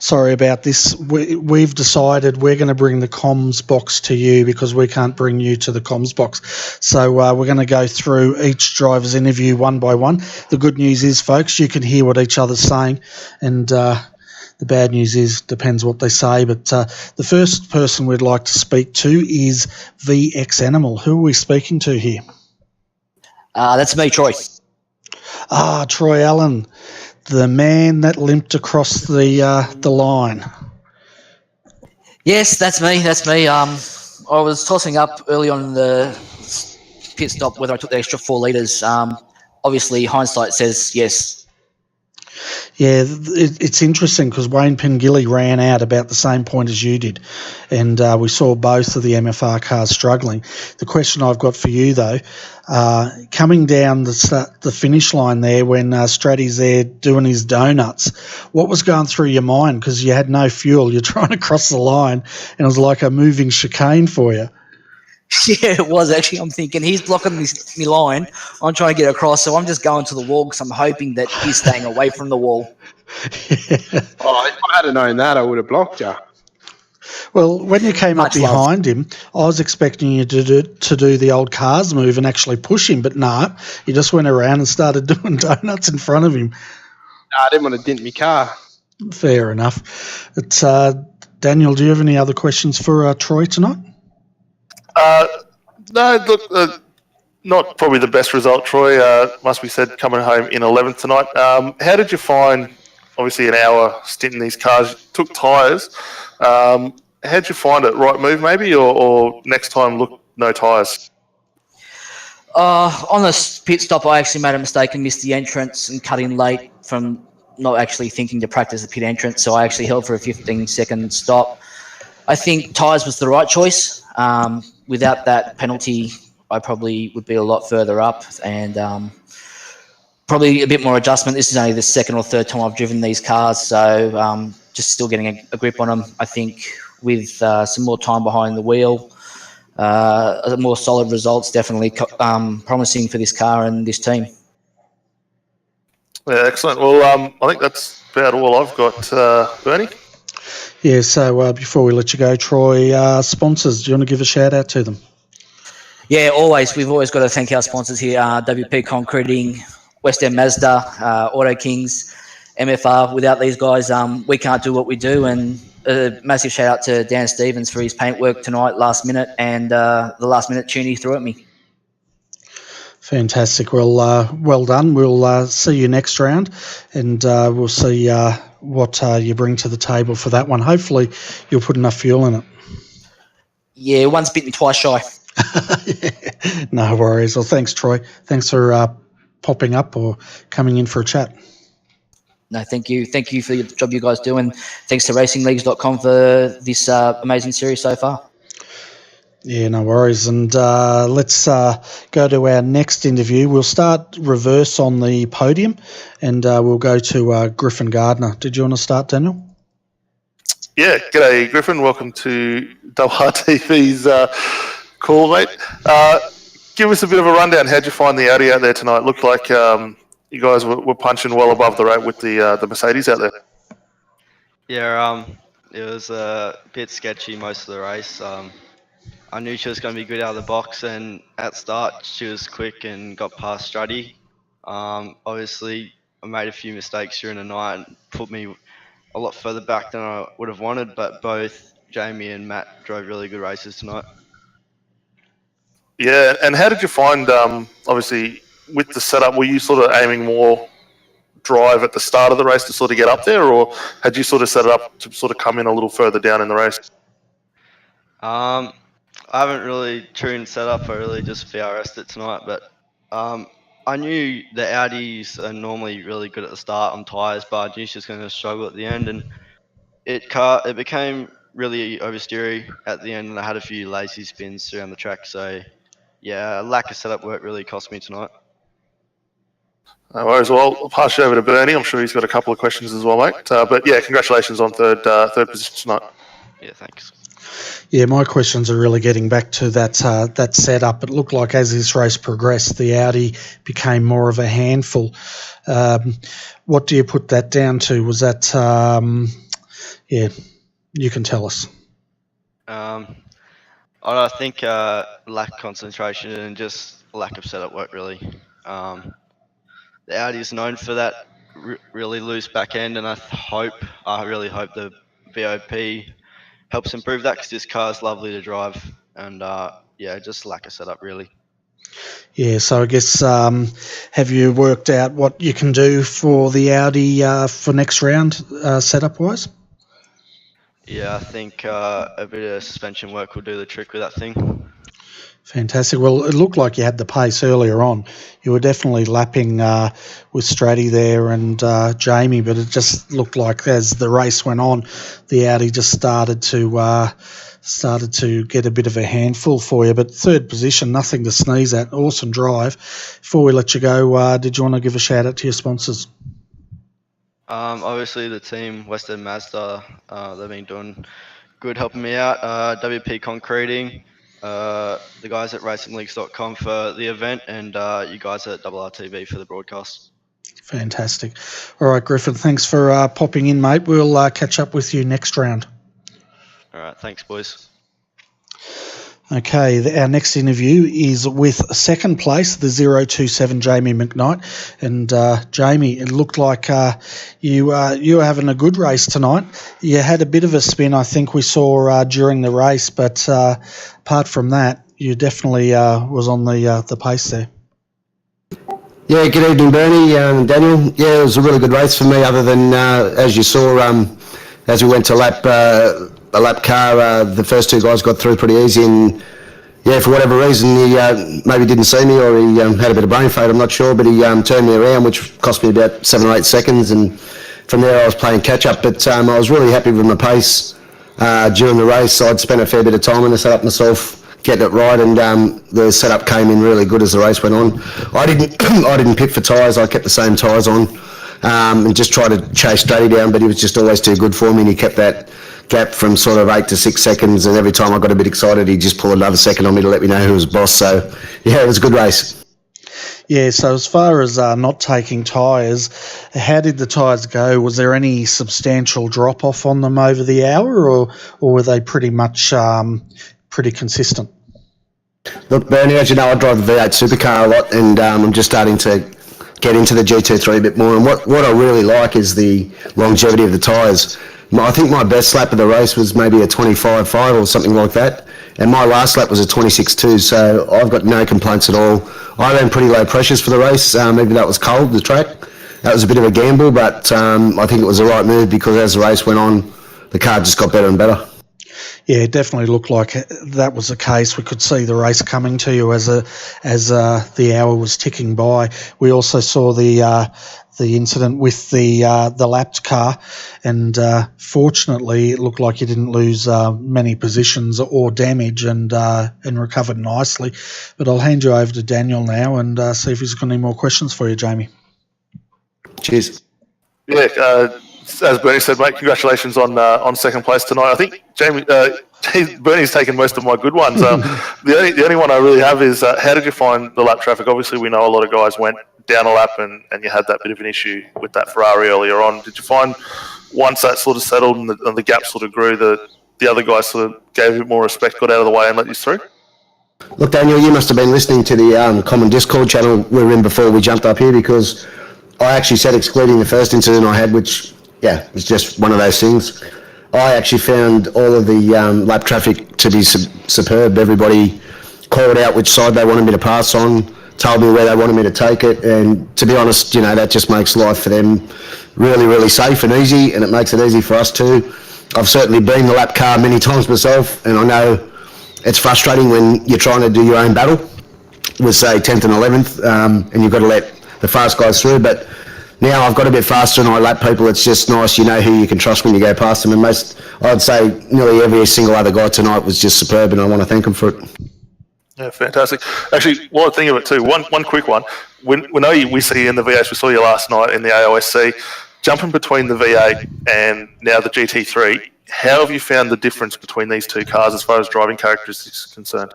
sorry about this. We've decided we're going to bring the comms box to you because we can't bring you to the comms box. So we're going to go through each driver's interview one by one. The good news is, folks, you can hear what each other's saying, and the bad news is, depends what they say. But the first person we'd like to speak to is VX Animal. Who are we speaking to here? That's me, Troy. Troy Allen. The man that limped across the line. Yes, that's me. That's me. I was tossing up early on in the pit stop whether I took the extra 4 litres. Obviously, hindsight says yes. Yeah, it's interesting because Wayne Pengilly ran out about the same point as you did, and we saw both of the MFR cars struggling. The question I've got for you, though, coming down the finish line there when Stratty's there doing his donuts, what was going through your mind? Because you had no fuel, you're trying to cross the line, and it was like a moving chicane for you. Yeah, it was actually. I'm thinking he's blocking me line. I'm trying to get across, so I'm just going to the wall because I'm hoping that he's staying away from the wall. Oh, if I had known that, I would have blocked you. Well, when you came up behind him, I was expecting you to do the old cars move and actually push him, but nah, you just went around and started doing donuts in front of him. Nah, I didn't want to dent my car. Fair enough. But, Daniel, do you have any other questions for Troy tonight? No, look, not probably the best result, Troy. Must be said, coming home in 11th tonight. How did you find, obviously, an hour stint in these cars? Took tyres. How did you find it? Right move, maybe, or next time, look, no tyres? On the pit stop, I actually made a mistake and missed the entrance and cut in late from not actually thinking to practice the pit entrance, so I actually held for a 15-second stop. I think tyres was the right choice. Without that penalty, I probably would be a lot further up and probably a bit more adjustment. This is only the second or third time I've driven these cars, so just still getting a grip on them. I think with some more time behind the wheel, more solid results, definitely promising for this car and this team. Yeah, excellent. Well, I think that's about all I've got, Bernie. Yeah, so before we let you go, Troy, sponsors, do you want to give a shout out to them? Yeah, always. We've always got to thank our sponsors here, WP Concreting, West End Mazda, Auto Kings, MFR. Without these guys, we can't do what we do. And a massive shout out to Dan Stevens for his paintwork tonight, last minute, and the last minute tune he threw at me. Fantastic. Well, well done. We'll see you next round, and we'll see what you bring to the table for that one. Hopefully, you'll put enough fuel in it. Yeah, once bitten, twice shy. Yeah, no worries. Well, thanks, Troy. Thanks for popping up or coming in for a chat. No, thank you. Thank you for the job you guys do, and thanks to racingleagues.com for this amazing series so far. Yeah, no worries. And let's go to our next interview. We'll start reverse on the podium, and we'll go to Griffin Gardner. Did you want to start, Daniel? Yeah, g'day, Griffin. Welcome to RRTV's call, mate. Give us a bit of a rundown. How'd you find the Audi out there tonight? Looked like you guys were punching well above the rate with the Mercedes out there. Yeah, it was a bit sketchy most of the race. I knew she was going to be good out of the box, and at start she was quick and got past Struddy. Obviously, I made a few mistakes during the night and put me a lot further back than I would have wanted, but both Jamie and Matt drove really good races tonight. Yeah, and how did you find, obviously, with the setup, were you sort of aiming more drive at the start of the race to sort of get up there, or had you sort of set it up to sort of come in a little further down in the race? I haven't really tuned setup. I really just VRS'd it tonight, but I knew the Audis are normally really good at the start on tyres, but I knew she was going to struggle at the end, and it became really oversteery at the end, and I had a few lazy spins around the track. So yeah, lack of setup work really cost me tonight. No worries. Well, I'll pass you over to Bernie. I'm sure he's got a couple of questions as well, mate. But yeah, congratulations on third position tonight. Yeah, thanks. Yeah, my questions are really getting back to that setup. It looked like as this race progressed, the Audi became more of a handful. What do you put that down to? Was that, yeah, you can tell us. I think lack of concentration and just lack of setup work, really. The Audi is known for that really loose back end, and I really hope the VOP helps improve that, because this car is lovely to drive, and yeah, just lack of setup, really. Yeah, so I guess have you worked out what you can do for the Audi for next round setup wise? yeah, I think a bit of suspension work will do the trick with that thing. Fantastic. Well, it looked like you had the pace earlier on. You were definitely lapping with Stratty there and Jamie, but it just looked like as the race went on, the Audi just started to get a bit of a handful for you. But third position, nothing to sneeze at. Awesome drive. Before we let you go, did you want to give a shout out to your sponsors? Obviously, the team, Western Mazda, they've been doing good, helping me out. WP Concreting, the guys at racingleagues.com for the event, and you guys at RRTV for the broadcast. Fantastic. All right, Griffin, thanks for popping in, mate. We'll catch up with you next round. All right, thanks, boys. Okay, our next interview is with second place, the 027 Jamie McKnight. And Jamie, it looked like you were having a good race tonight. You had a bit of a spin, I think we saw during the race, but apart from that, you definitely was on the pace there. Yeah, good evening, Bernie and Daniel. Yeah, it was a really good race for me, other than, as you saw, as we went to a lap car, the first two guys got through pretty easy, and yeah, for whatever reason, he maybe didn't see me, or he had a bit of brain fade, I'm not sure, but he turned me around, which cost me about 7 or 8 seconds, and from there I was playing catch-up, but I was really happy with my pace during the race. I'd spent a fair bit of time in the setup myself, getting it right, and the setup came in really good as the race went on. I didn't pit for tyres, I kept the same tyres on, and just tried to chase Stratty down, but he was just always too good for me, and he kept that gap from sort of 8 to 6 seconds, and every time I got a bit excited, he'd just pull another second on me to let me know who was boss. So yeah, it was a good race. Yeah, so as far as not taking tyres, how did the tyres go? Was there any substantial drop-off on them over the hour, or were they pretty much pretty consistent? Look, Bernie, as you know, I drive the V8 supercar a lot, and I'm just starting to get into the GT3 a bit more, and what I really like is the longevity of the tyres. I think my best lap of the race was maybe a 25.5 or something like that, and my last lap was a 26.2, so I've got no complaints at all. I ran pretty low pressures for the race, maybe that was cold, the track. That was a bit of a gamble, but I think it was the right move, because as the race went on, the car just got better and better. Yeah, it definitely looked like that was the case. We could see the race coming to you as the hour was ticking by. We also saw the incident with the lapped car, and fortunately, it looked like you didn't lose many positions or damage, and recovered nicely. But I'll hand you over to Daniel now and see if he's got any more questions for you, Jamie. Cheers. Yeah, as Bernie said, mate, congratulations on second place tonight. I think Bernie's taken most of my good ones. The only one I really have is how did you find the lap traffic? Obviously, we know a lot of guys went down a lap and you had that bit of an issue with that Ferrari earlier on. Did you find once that sort of settled and the gap sort of grew, the other guys sort of gave a bit more respect, got out of the way and let you through? Look, Daniel, you must have been listening to the common Discord channel we were in before we jumped up here, because I actually said, excluding the first incident I had, which, yeah, was just one of those things, I actually found all of the lap traffic to be superb. Everybody called out which side they wanted me to pass on, told me where they wanted me to take it, and to be honest, you know, that just makes life for them really, really safe and easy, and it makes it easy for us too. I've certainly been the lap car many times myself, and I know it's frustrating when you're trying to do your own battle with, say, 10th and 11th, and you've got to let the fast guys through, but now I've got a bit faster and I lap people. It's just nice, you know who you can trust when you go past them, and I'd say nearly every single other guy tonight was just superb, and I want to thank them for it. Yeah, fantastic. Actually, while I think of it too, one quick one. We see you in the V8, we saw you last night in the AOSC, jumping between the V8 and now the GT3. How have you found the difference between these two cars as far as driving characteristics are concerned?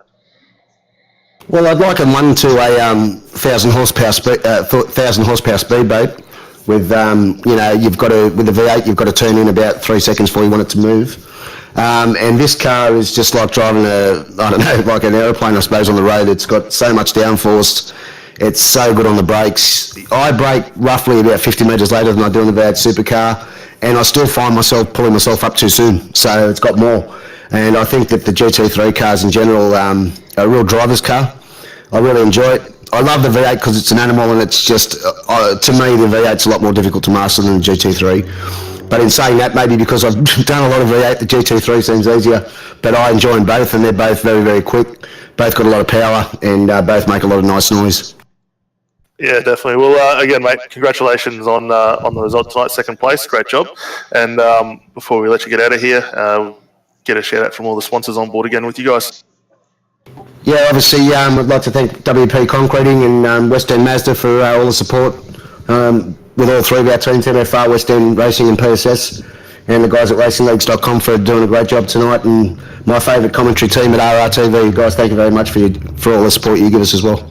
Well, I'd liken one to a 1,000 horsepower speed boat. With you've got to, with the V8, you've got to turn in about 3 seconds before you want it to move. And this car is just like driving like an aeroplane, I suppose, on the road. It's got so much downforce. It's so good on the brakes. I brake roughly about 50 metres later than I do in the V8 supercar, and I still find myself pulling myself up too soon. So it's got more. And I think that the GT3 cars in general are a real driver's car. I really enjoy it. I love the V8 because it's an animal, and it's just, to me, the V8's a lot more difficult to master than the GT3. But in saying that, maybe because I've done a lot of V8, the GT3 seems easier. But I enjoy them both, and they're both very, very quick. Both got a lot of power, and both make a lot of nice noise. Yeah, definitely. Well, again, mate, congratulations on the result tonight, second place. Great job. And before we let you get out of here, get a shout out from all the sponsors on board again with you guys. Yeah, obviously, I'd like to thank WP Concreting and West End Mazda for all the support with all three of our teams, MFR, West End Racing and PSS, and the guys at racingleagues.com for doing a great job tonight, and my favourite commentary team at RRTV. Guys, thank you very much for all the support you give us as well.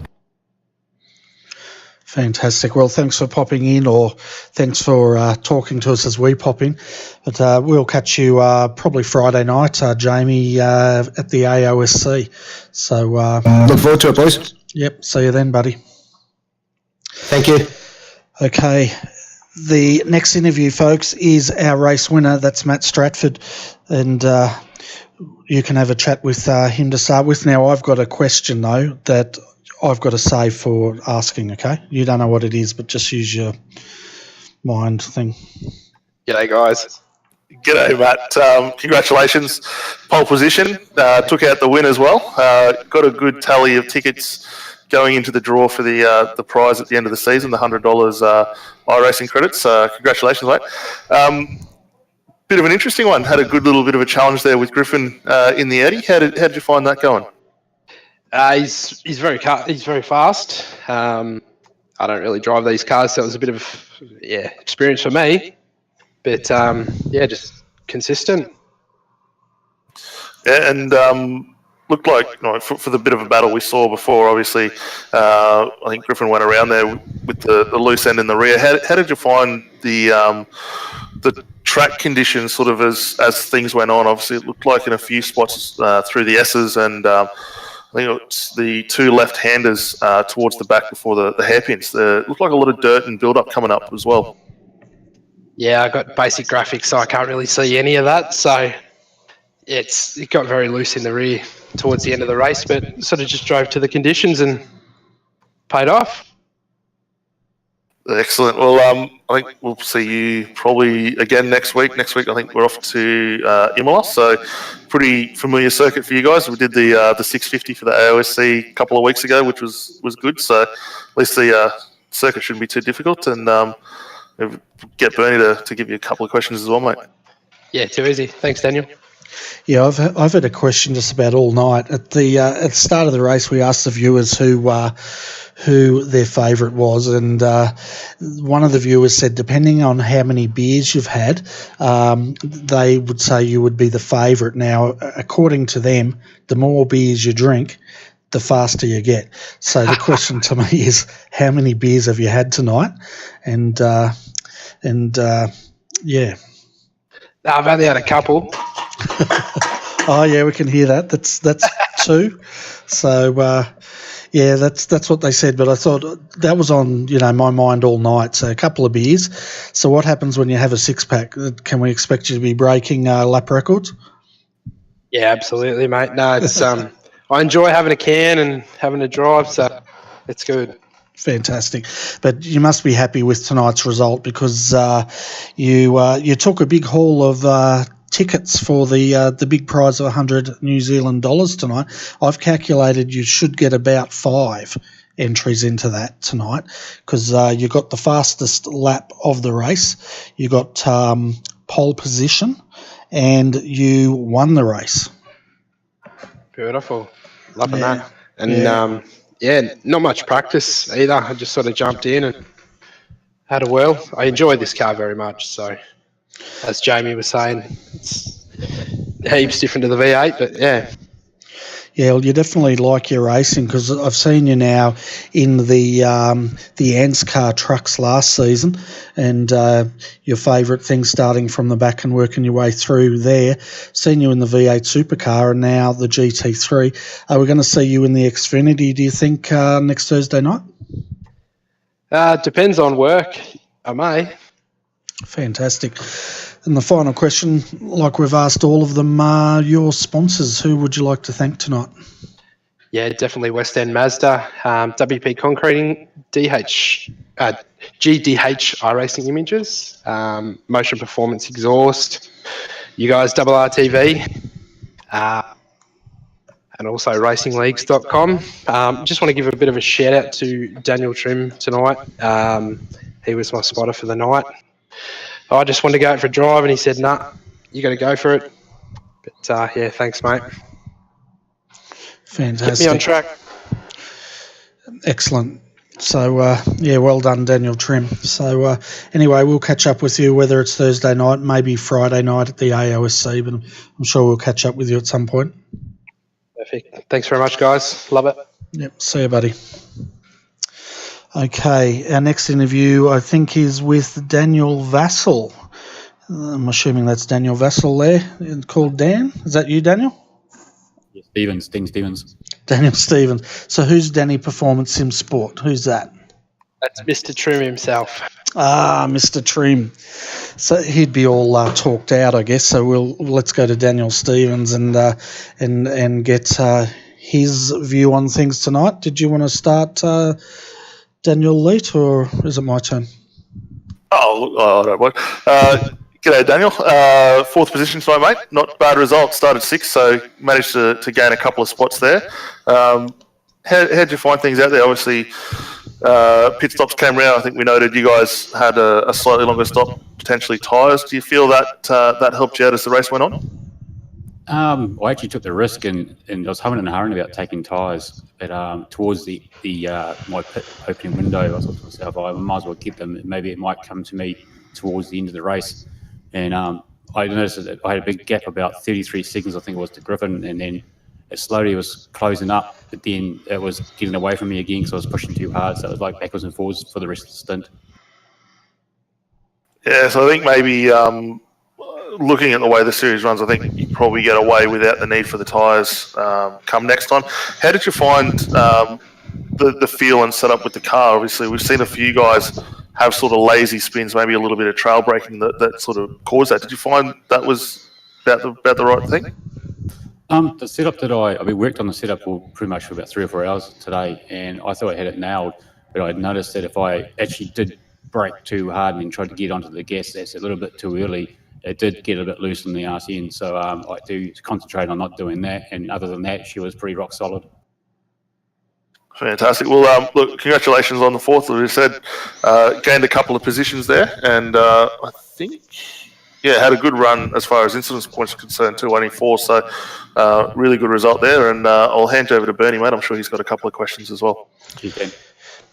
Fantastic. Well, thanks for popping in, or thanks for talking to us as we pop in. But we'll catch you probably Friday night, Jamie, at the AOSC. So look forward to it, boys. Yep. See you then, buddy. Thank you. Okay. The next interview, folks, is our race winner. That's Matt Stratford, and you can have a chat with him to start with. Now, I've got a question though that I've got to save for asking, okay? You don't know what it is, but just use your mind thing. G'day, guys. G'day, Matt. Congratulations. Pole position. Took out the win as well. Got a good tally of tickets going into the draw for the prize at the end of the season, the $100 iRacing credits. Congratulations, mate. Bit of an interesting one. Had a good little bit of a challenge there with Griffin in the Eddie. How did you find that going? He's very fast. I don't really drive these cars, so it was a bit of experience for me. But just consistent. Yeah, and looked like for the bit of a battle we saw before. Obviously, I think Griffin went around there with the loose end in the rear. How did you find the track conditions sort of as things went on? Obviously, it looked like in a few spots through the S's and. I think it's the two left-handers towards the back before the hairpins. It looked like a lot of dirt and build-up coming up as well. Yeah, I got basic graphics, so I can't really see any of that. So it got very loose in the rear towards the end of the race, but sort of just drove to the conditions and paid off. Excellent. Well, I think we'll see you probably again next week. Next week, I think we're off to Imola, so pretty familiar circuit for you guys. We did the 650 for the AOSC a couple of weeks ago, which was good. So at least the circuit shouldn't be too difficult. And get Bernie to give you a couple of questions as well, mate. Yeah, too easy. Thanks, Daniel. Yeah, I've had a question just about all night. At the start of the race, we asked the viewers who their favourite was, and one of the viewers said, depending on how many beers you've had, they would say you would be the favourite. Now, according to them, the more beers you drink, the faster you get. So the question to me is, how many beers have you had tonight? And yeah. I've only had a couple. Oh yeah, we can hear that. That's two. So yeah, that's what they said. But I thought that was on my mind all night. So a couple of beers. So what happens when you have a 6-pack? Can we expect you to be breaking lap records? Yeah, absolutely, mate. No, it's I enjoy having a can and having a drive, so it's good. Fantastic. But you must be happy with tonight's result because you took a big haul of tickets for the big prize of 100 New Zealand dollars tonight. I've calculated you should get about 5 entries into that tonight because you got the fastest lap of the race, you got pole position, and you won the race. Beautiful. Loving that. And not much practice either. I just sort of jumped in and had a whirl. I enjoy this car very much. So, as Jamie was saying, it's heaps different to the V8, but yeah. Yeah, well, you definitely like your racing because I've seen you now in the Ants car trucks last season, and your favourite thing starting from the back and working your way through there. Seen you in the V8 supercar and now the GT3. Are we going to see you in the Xfinity, do you think, next Thursday night? Depends on work. I may. Fantastic. And the final question, like we've asked all of them, your sponsors, who would you like to thank tonight? Yeah, definitely West End Mazda, WP Concreting, GDH iRacing Images, Motion Performance Exhaust, you guys RRTV, and also racingleagues.com. Just want to give a bit of a shout out to Daniel Trim tonight. He was my spotter for the night. I just wanted to go out for a drive, and he said, "Nah, you got to go for it." But yeah, thanks, mate. Fantastic. Get me on track. Excellent. So, yeah, well done, Daniel Trim. So, anyway, we'll catch up with you, whether it's Thursday night, maybe Friday night at the AOSC, but I'm sure we'll catch up with you at some point. Perfect. Thanks very much, guys. Love it. Yep. See you, buddy. Okay, our next interview, I think, is with Daniel Vassell. I'm assuming that's Daniel Vassell there, called Dan. Is that you, Daniel? Yeah, Stevens, Dean Stevens. Daniel Stevens. So who's Danny Performance Sim Sport? Who's that? That's Mr. Trim himself. Ah, Mr. Trim. So he'd be all talked out, I guess. So let's go to Daniel Stevens and get his view on things tonight. Did you want to start, Daniel Leet, or is it my turn? I don't mind. G'day, Daniel. Fourth position tonight, mate. Not a bad result. Started sixth, so managed to gain a couple of spots there. How'd you find things out there? Obviously, pit stops came round. I think we noted you guys had a slightly longer stop, potentially tyres. Do you feel that that helped you out as the race went on? I actually took the risk and I was humming and hurrying about taking tyres, but towards the my pit opening window, I thought to myself, I might as well keep them. Maybe it might come to me towards the end of the race. And I noticed that I had a big gap, about 33 seconds, I think it was, to Griffin, and then it slowly was closing up, but then it was getting away from me again because I was pushing too hard, so it was like backwards and forwards for the rest of the stint. Yeah, so I think maybe looking at the way the series runs, I think you probably get away without the need for the tyres come next time. How did you find the feel and setup with the car? Obviously, we've seen a few guys have sort of lazy spins, maybe a little bit of trail braking that sort of caused that. Did you find that was about the right thing? The setup that we worked on the setup for pretty much for about 3 or 4 hours today, and I thought I had it nailed, but I noticed that if I actually did brake too hard and then tried to get onto the gas that's a little bit too early, it did get a bit loose in the arse end. So I do concentrate on not doing that, and other than that, she was pretty rock solid. Fantastic. Well, look, congratulations on the fourth. As you said, gained a couple of positions there, and I think, yeah, had a good run as far as incidence points are concerned, 284. So, really good result there. And I'll hand you over to Bernie, mate. I'm sure he's got a couple of questions as well.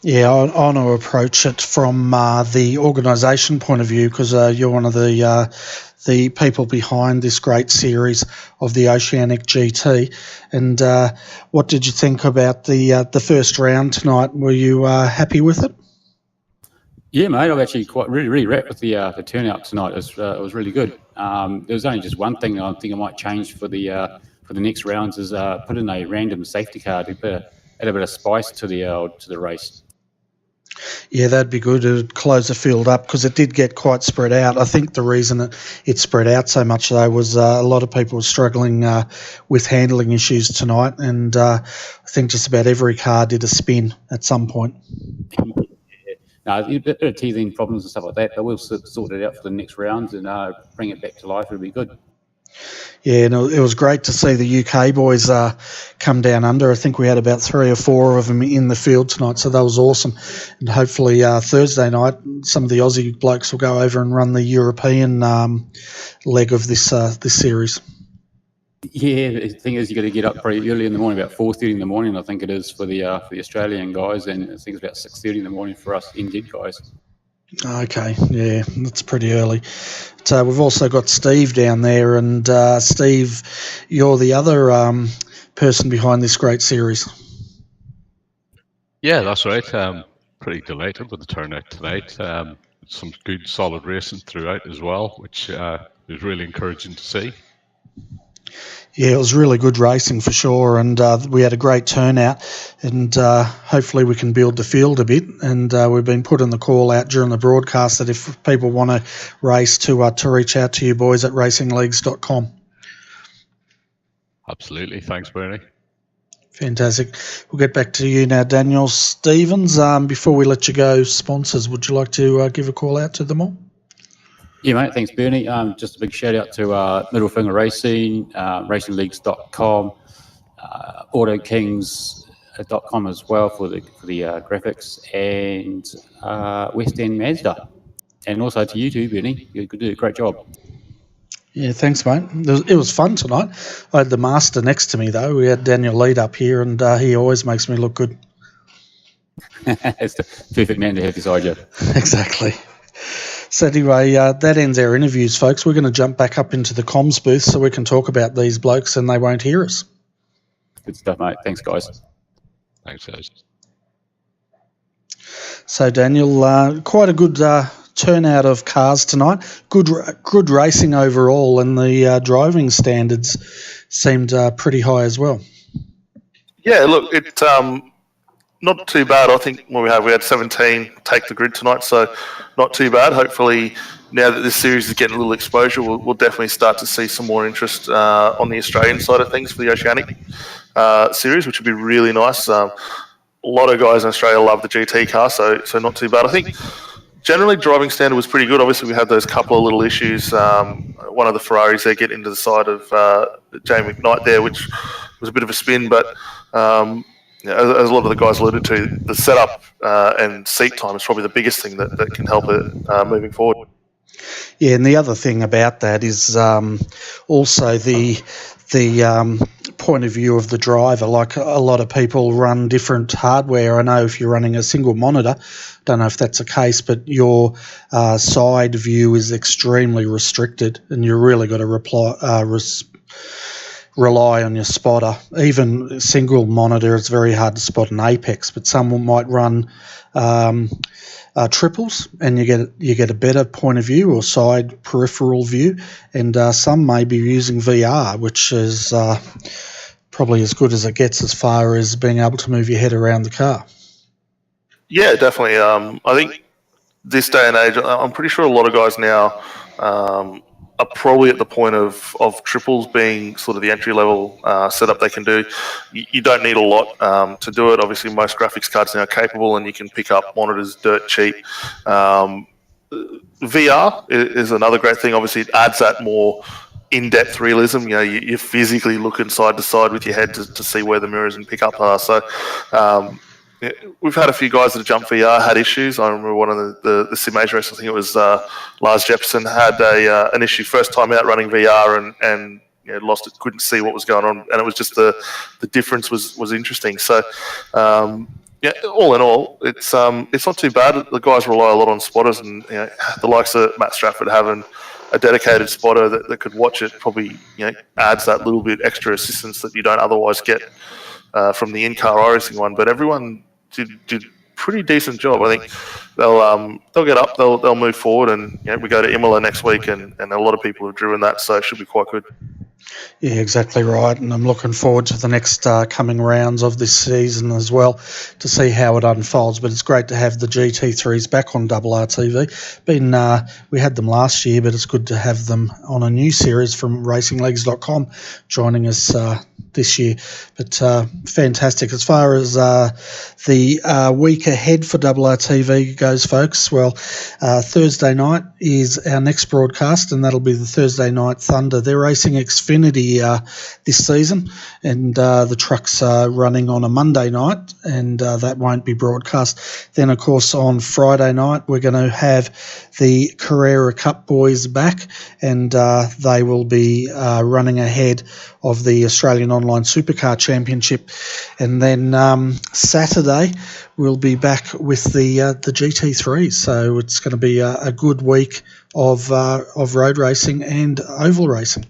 Yeah, I want to approach it from the organisation point of view, because you're one of the people behind this great series of the Oceanic GT. And what did you think about the first round tonight? Were you happy with it? Yeah, mate, I'm actually really wrapped with the turnout tonight. It was really good. There was only just one thing I think I might change for the next rounds is put in a random safety car to add a bit of spice to the race. Yeah, that'd be good. It'd close the field up, because it did get quite spread out. I think the reason it spread out so much, though, was a lot of people were struggling with handling issues tonight, and I think just about every car did a spin at some point. No, a bit of teething problems and stuff like that, but we'll sort it out for the next rounds and bring it back to life. It'll be good. Yeah, no, it was great to see the UK boys come down under. I think we had about 3 or 4 of them in the field tonight, so that was awesome. And hopefully Thursday night, some of the Aussie blokes will go over and run the European leg of this series. Yeah, the thing is, you got to get up pretty early in the morning, about 4:30 in the morning, I think it is for the Australian guys, and I think it's about 6:30 in the morning for us NZ guys. Okay, yeah, that's pretty early. So we've also got Steve down there, and Steve, you're the other person behind this great series. Yeah, that's right. Pretty delighted with the turnout tonight. Some good solid racing throughout as well, which is really encouraging to see. Yeah, it was really good racing for sure, and we had a great turnout, and hopefully we can build the field a bit. And we've been putting the call out during the broadcast that if people want to race, to reach out to you boys at racingleagues.com. Absolutely. Thanks, Bernie. Fantastic. We'll get back to you now, Daniel Stevens. Before we let you go, sponsors, would you like to give a call out to them all? Yeah, mate. Thanks, Bernie. Just a big shout out to Middle Finger Racing, racingleagues.com, autokings.com as well for the graphics, and West End Mazda. And also to you too, Bernie. You did a great job. Yeah, thanks, mate. It was fun tonight. I had the master next to me, though. We had Daniel Lead up here, and he always makes me look good. It's the perfect man to have beside you. Exactly. So anyway, that ends our interviews, folks. We're going to jump back up into the comms booth so we can talk about these blokes and they won't hear us. Good stuff, mate. Thanks, guys. Thanks, guys. So, Daniel, quite a good turnout of cars tonight. Good racing overall, and the driving standards seemed pretty high as well. Yeah, look, it's not too bad. I think we had 17 take the grid tonight, so not too bad. Hopefully, now that this series is getting a little exposure, we'll definitely start to see some more interest on the Australian side of things for the Oceanic series, which would be really nice. A lot of guys in Australia love the GT car, so not too bad. I think generally driving standard was pretty good. Obviously, we had those couple of little issues. One of the Ferraris there getting into the side of Jamie McKnight there, which was a bit of a spin, but as a lot of the guys alluded to, the setup and seat time is probably the biggest thing that can help it moving forward. Yeah, and the other thing about that is also the point of view of the driver. Like, a lot of people run different hardware. I know if you're running a single monitor, don't know if that's the case, but your side view is extremely restricted, and you really got to rely on your spotter. Even single monitor, it's very hard to spot an apex, but someone might run triples, and you get a better point of view or side peripheral view, and some may be using VR, which is probably as good as it gets as far as being able to move your head around the car. Yeah, definitely. I think this day and age, I'm pretty sure a lot of guys now are probably at the point of triples being sort of the entry level setup they can do. You don't need a lot to do it. Obviously, most graphics cards now are capable, and you can pick up monitors dirt cheap. VR is another great thing. Obviously, it adds that more in-depth realism. You know, you're physically looking side to side with your head to see where the mirrors and pickup are. So we've had a few guys that have jumped VR, had issues. I remember one of the sim age races, I think it was Lars Jepson, had an issue first time out running VR and lost it, couldn't see what was going on, and it was just the difference was interesting. So all in all, it's not too bad. The guys rely a lot on spotters, and the likes of Matt Strafford having a dedicated spotter that could watch it probably adds that little bit extra assistance that you don't otherwise get from the in-car iRacing one. But everyone did pretty decent job. I think they'll get up, they'll move forward, and we go to Imola next week, and a lot of people have driven that, so it should be quite good. Yeah, exactly right, and I'm looking forward to the next coming rounds of this season as well to see how it unfolds. But it's great to have the GT3s back on RRTV. We had them last year, but it's good to have them on a new series from racingleagues.com joining us this year. But fantastic. As far as the week ahead for RRTV goes, folks, well, Thursday night is our next broadcast, and that'll be the Thursday Night Thunder. They're racing Xfinity this season, and the trucks are running on a Monday night, and that won't be broadcast. Then, of course, on Friday night, we're going to have the Carrera Cup boys back, and they will be running ahead of the Australian Online Supercar Championship. And then Saturday, we'll be back with the GT3. So it's going to be a good week of road racing and oval racing.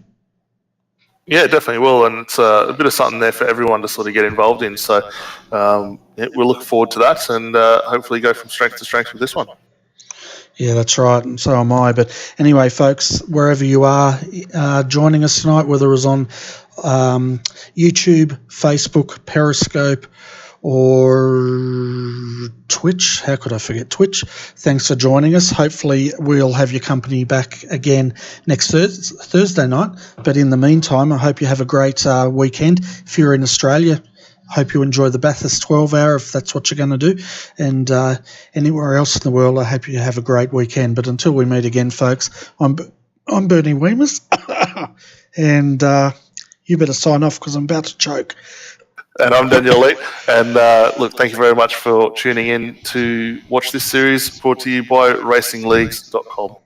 Yeah, definitely will, and it's a bit of something there for everyone to sort of get involved in. So we'll look forward to that, and hopefully go from strength to strength with this one. Yeah, that's right, and so am I. But anyway, folks, wherever you are joining us tonight, whether it was on YouTube, Facebook, Periscope, or Twitch. How could I forget Twitch? Thanks for joining us. Hopefully we'll have your company back again next Thursday night. But in the meantime, I hope you have a great weekend. If you're in Australia, Hope you enjoy the Bathurst 12 hour if that's what you're going to do. And anywhere else in the world, I hope you have a great weekend. But until we meet again, folks, I'm Bernie Weemers. And you better sign off because I'm about to choke. And I'm Daniel Lee. And look, thank you very much for tuning in to watch this series brought to you by racingleagues.com.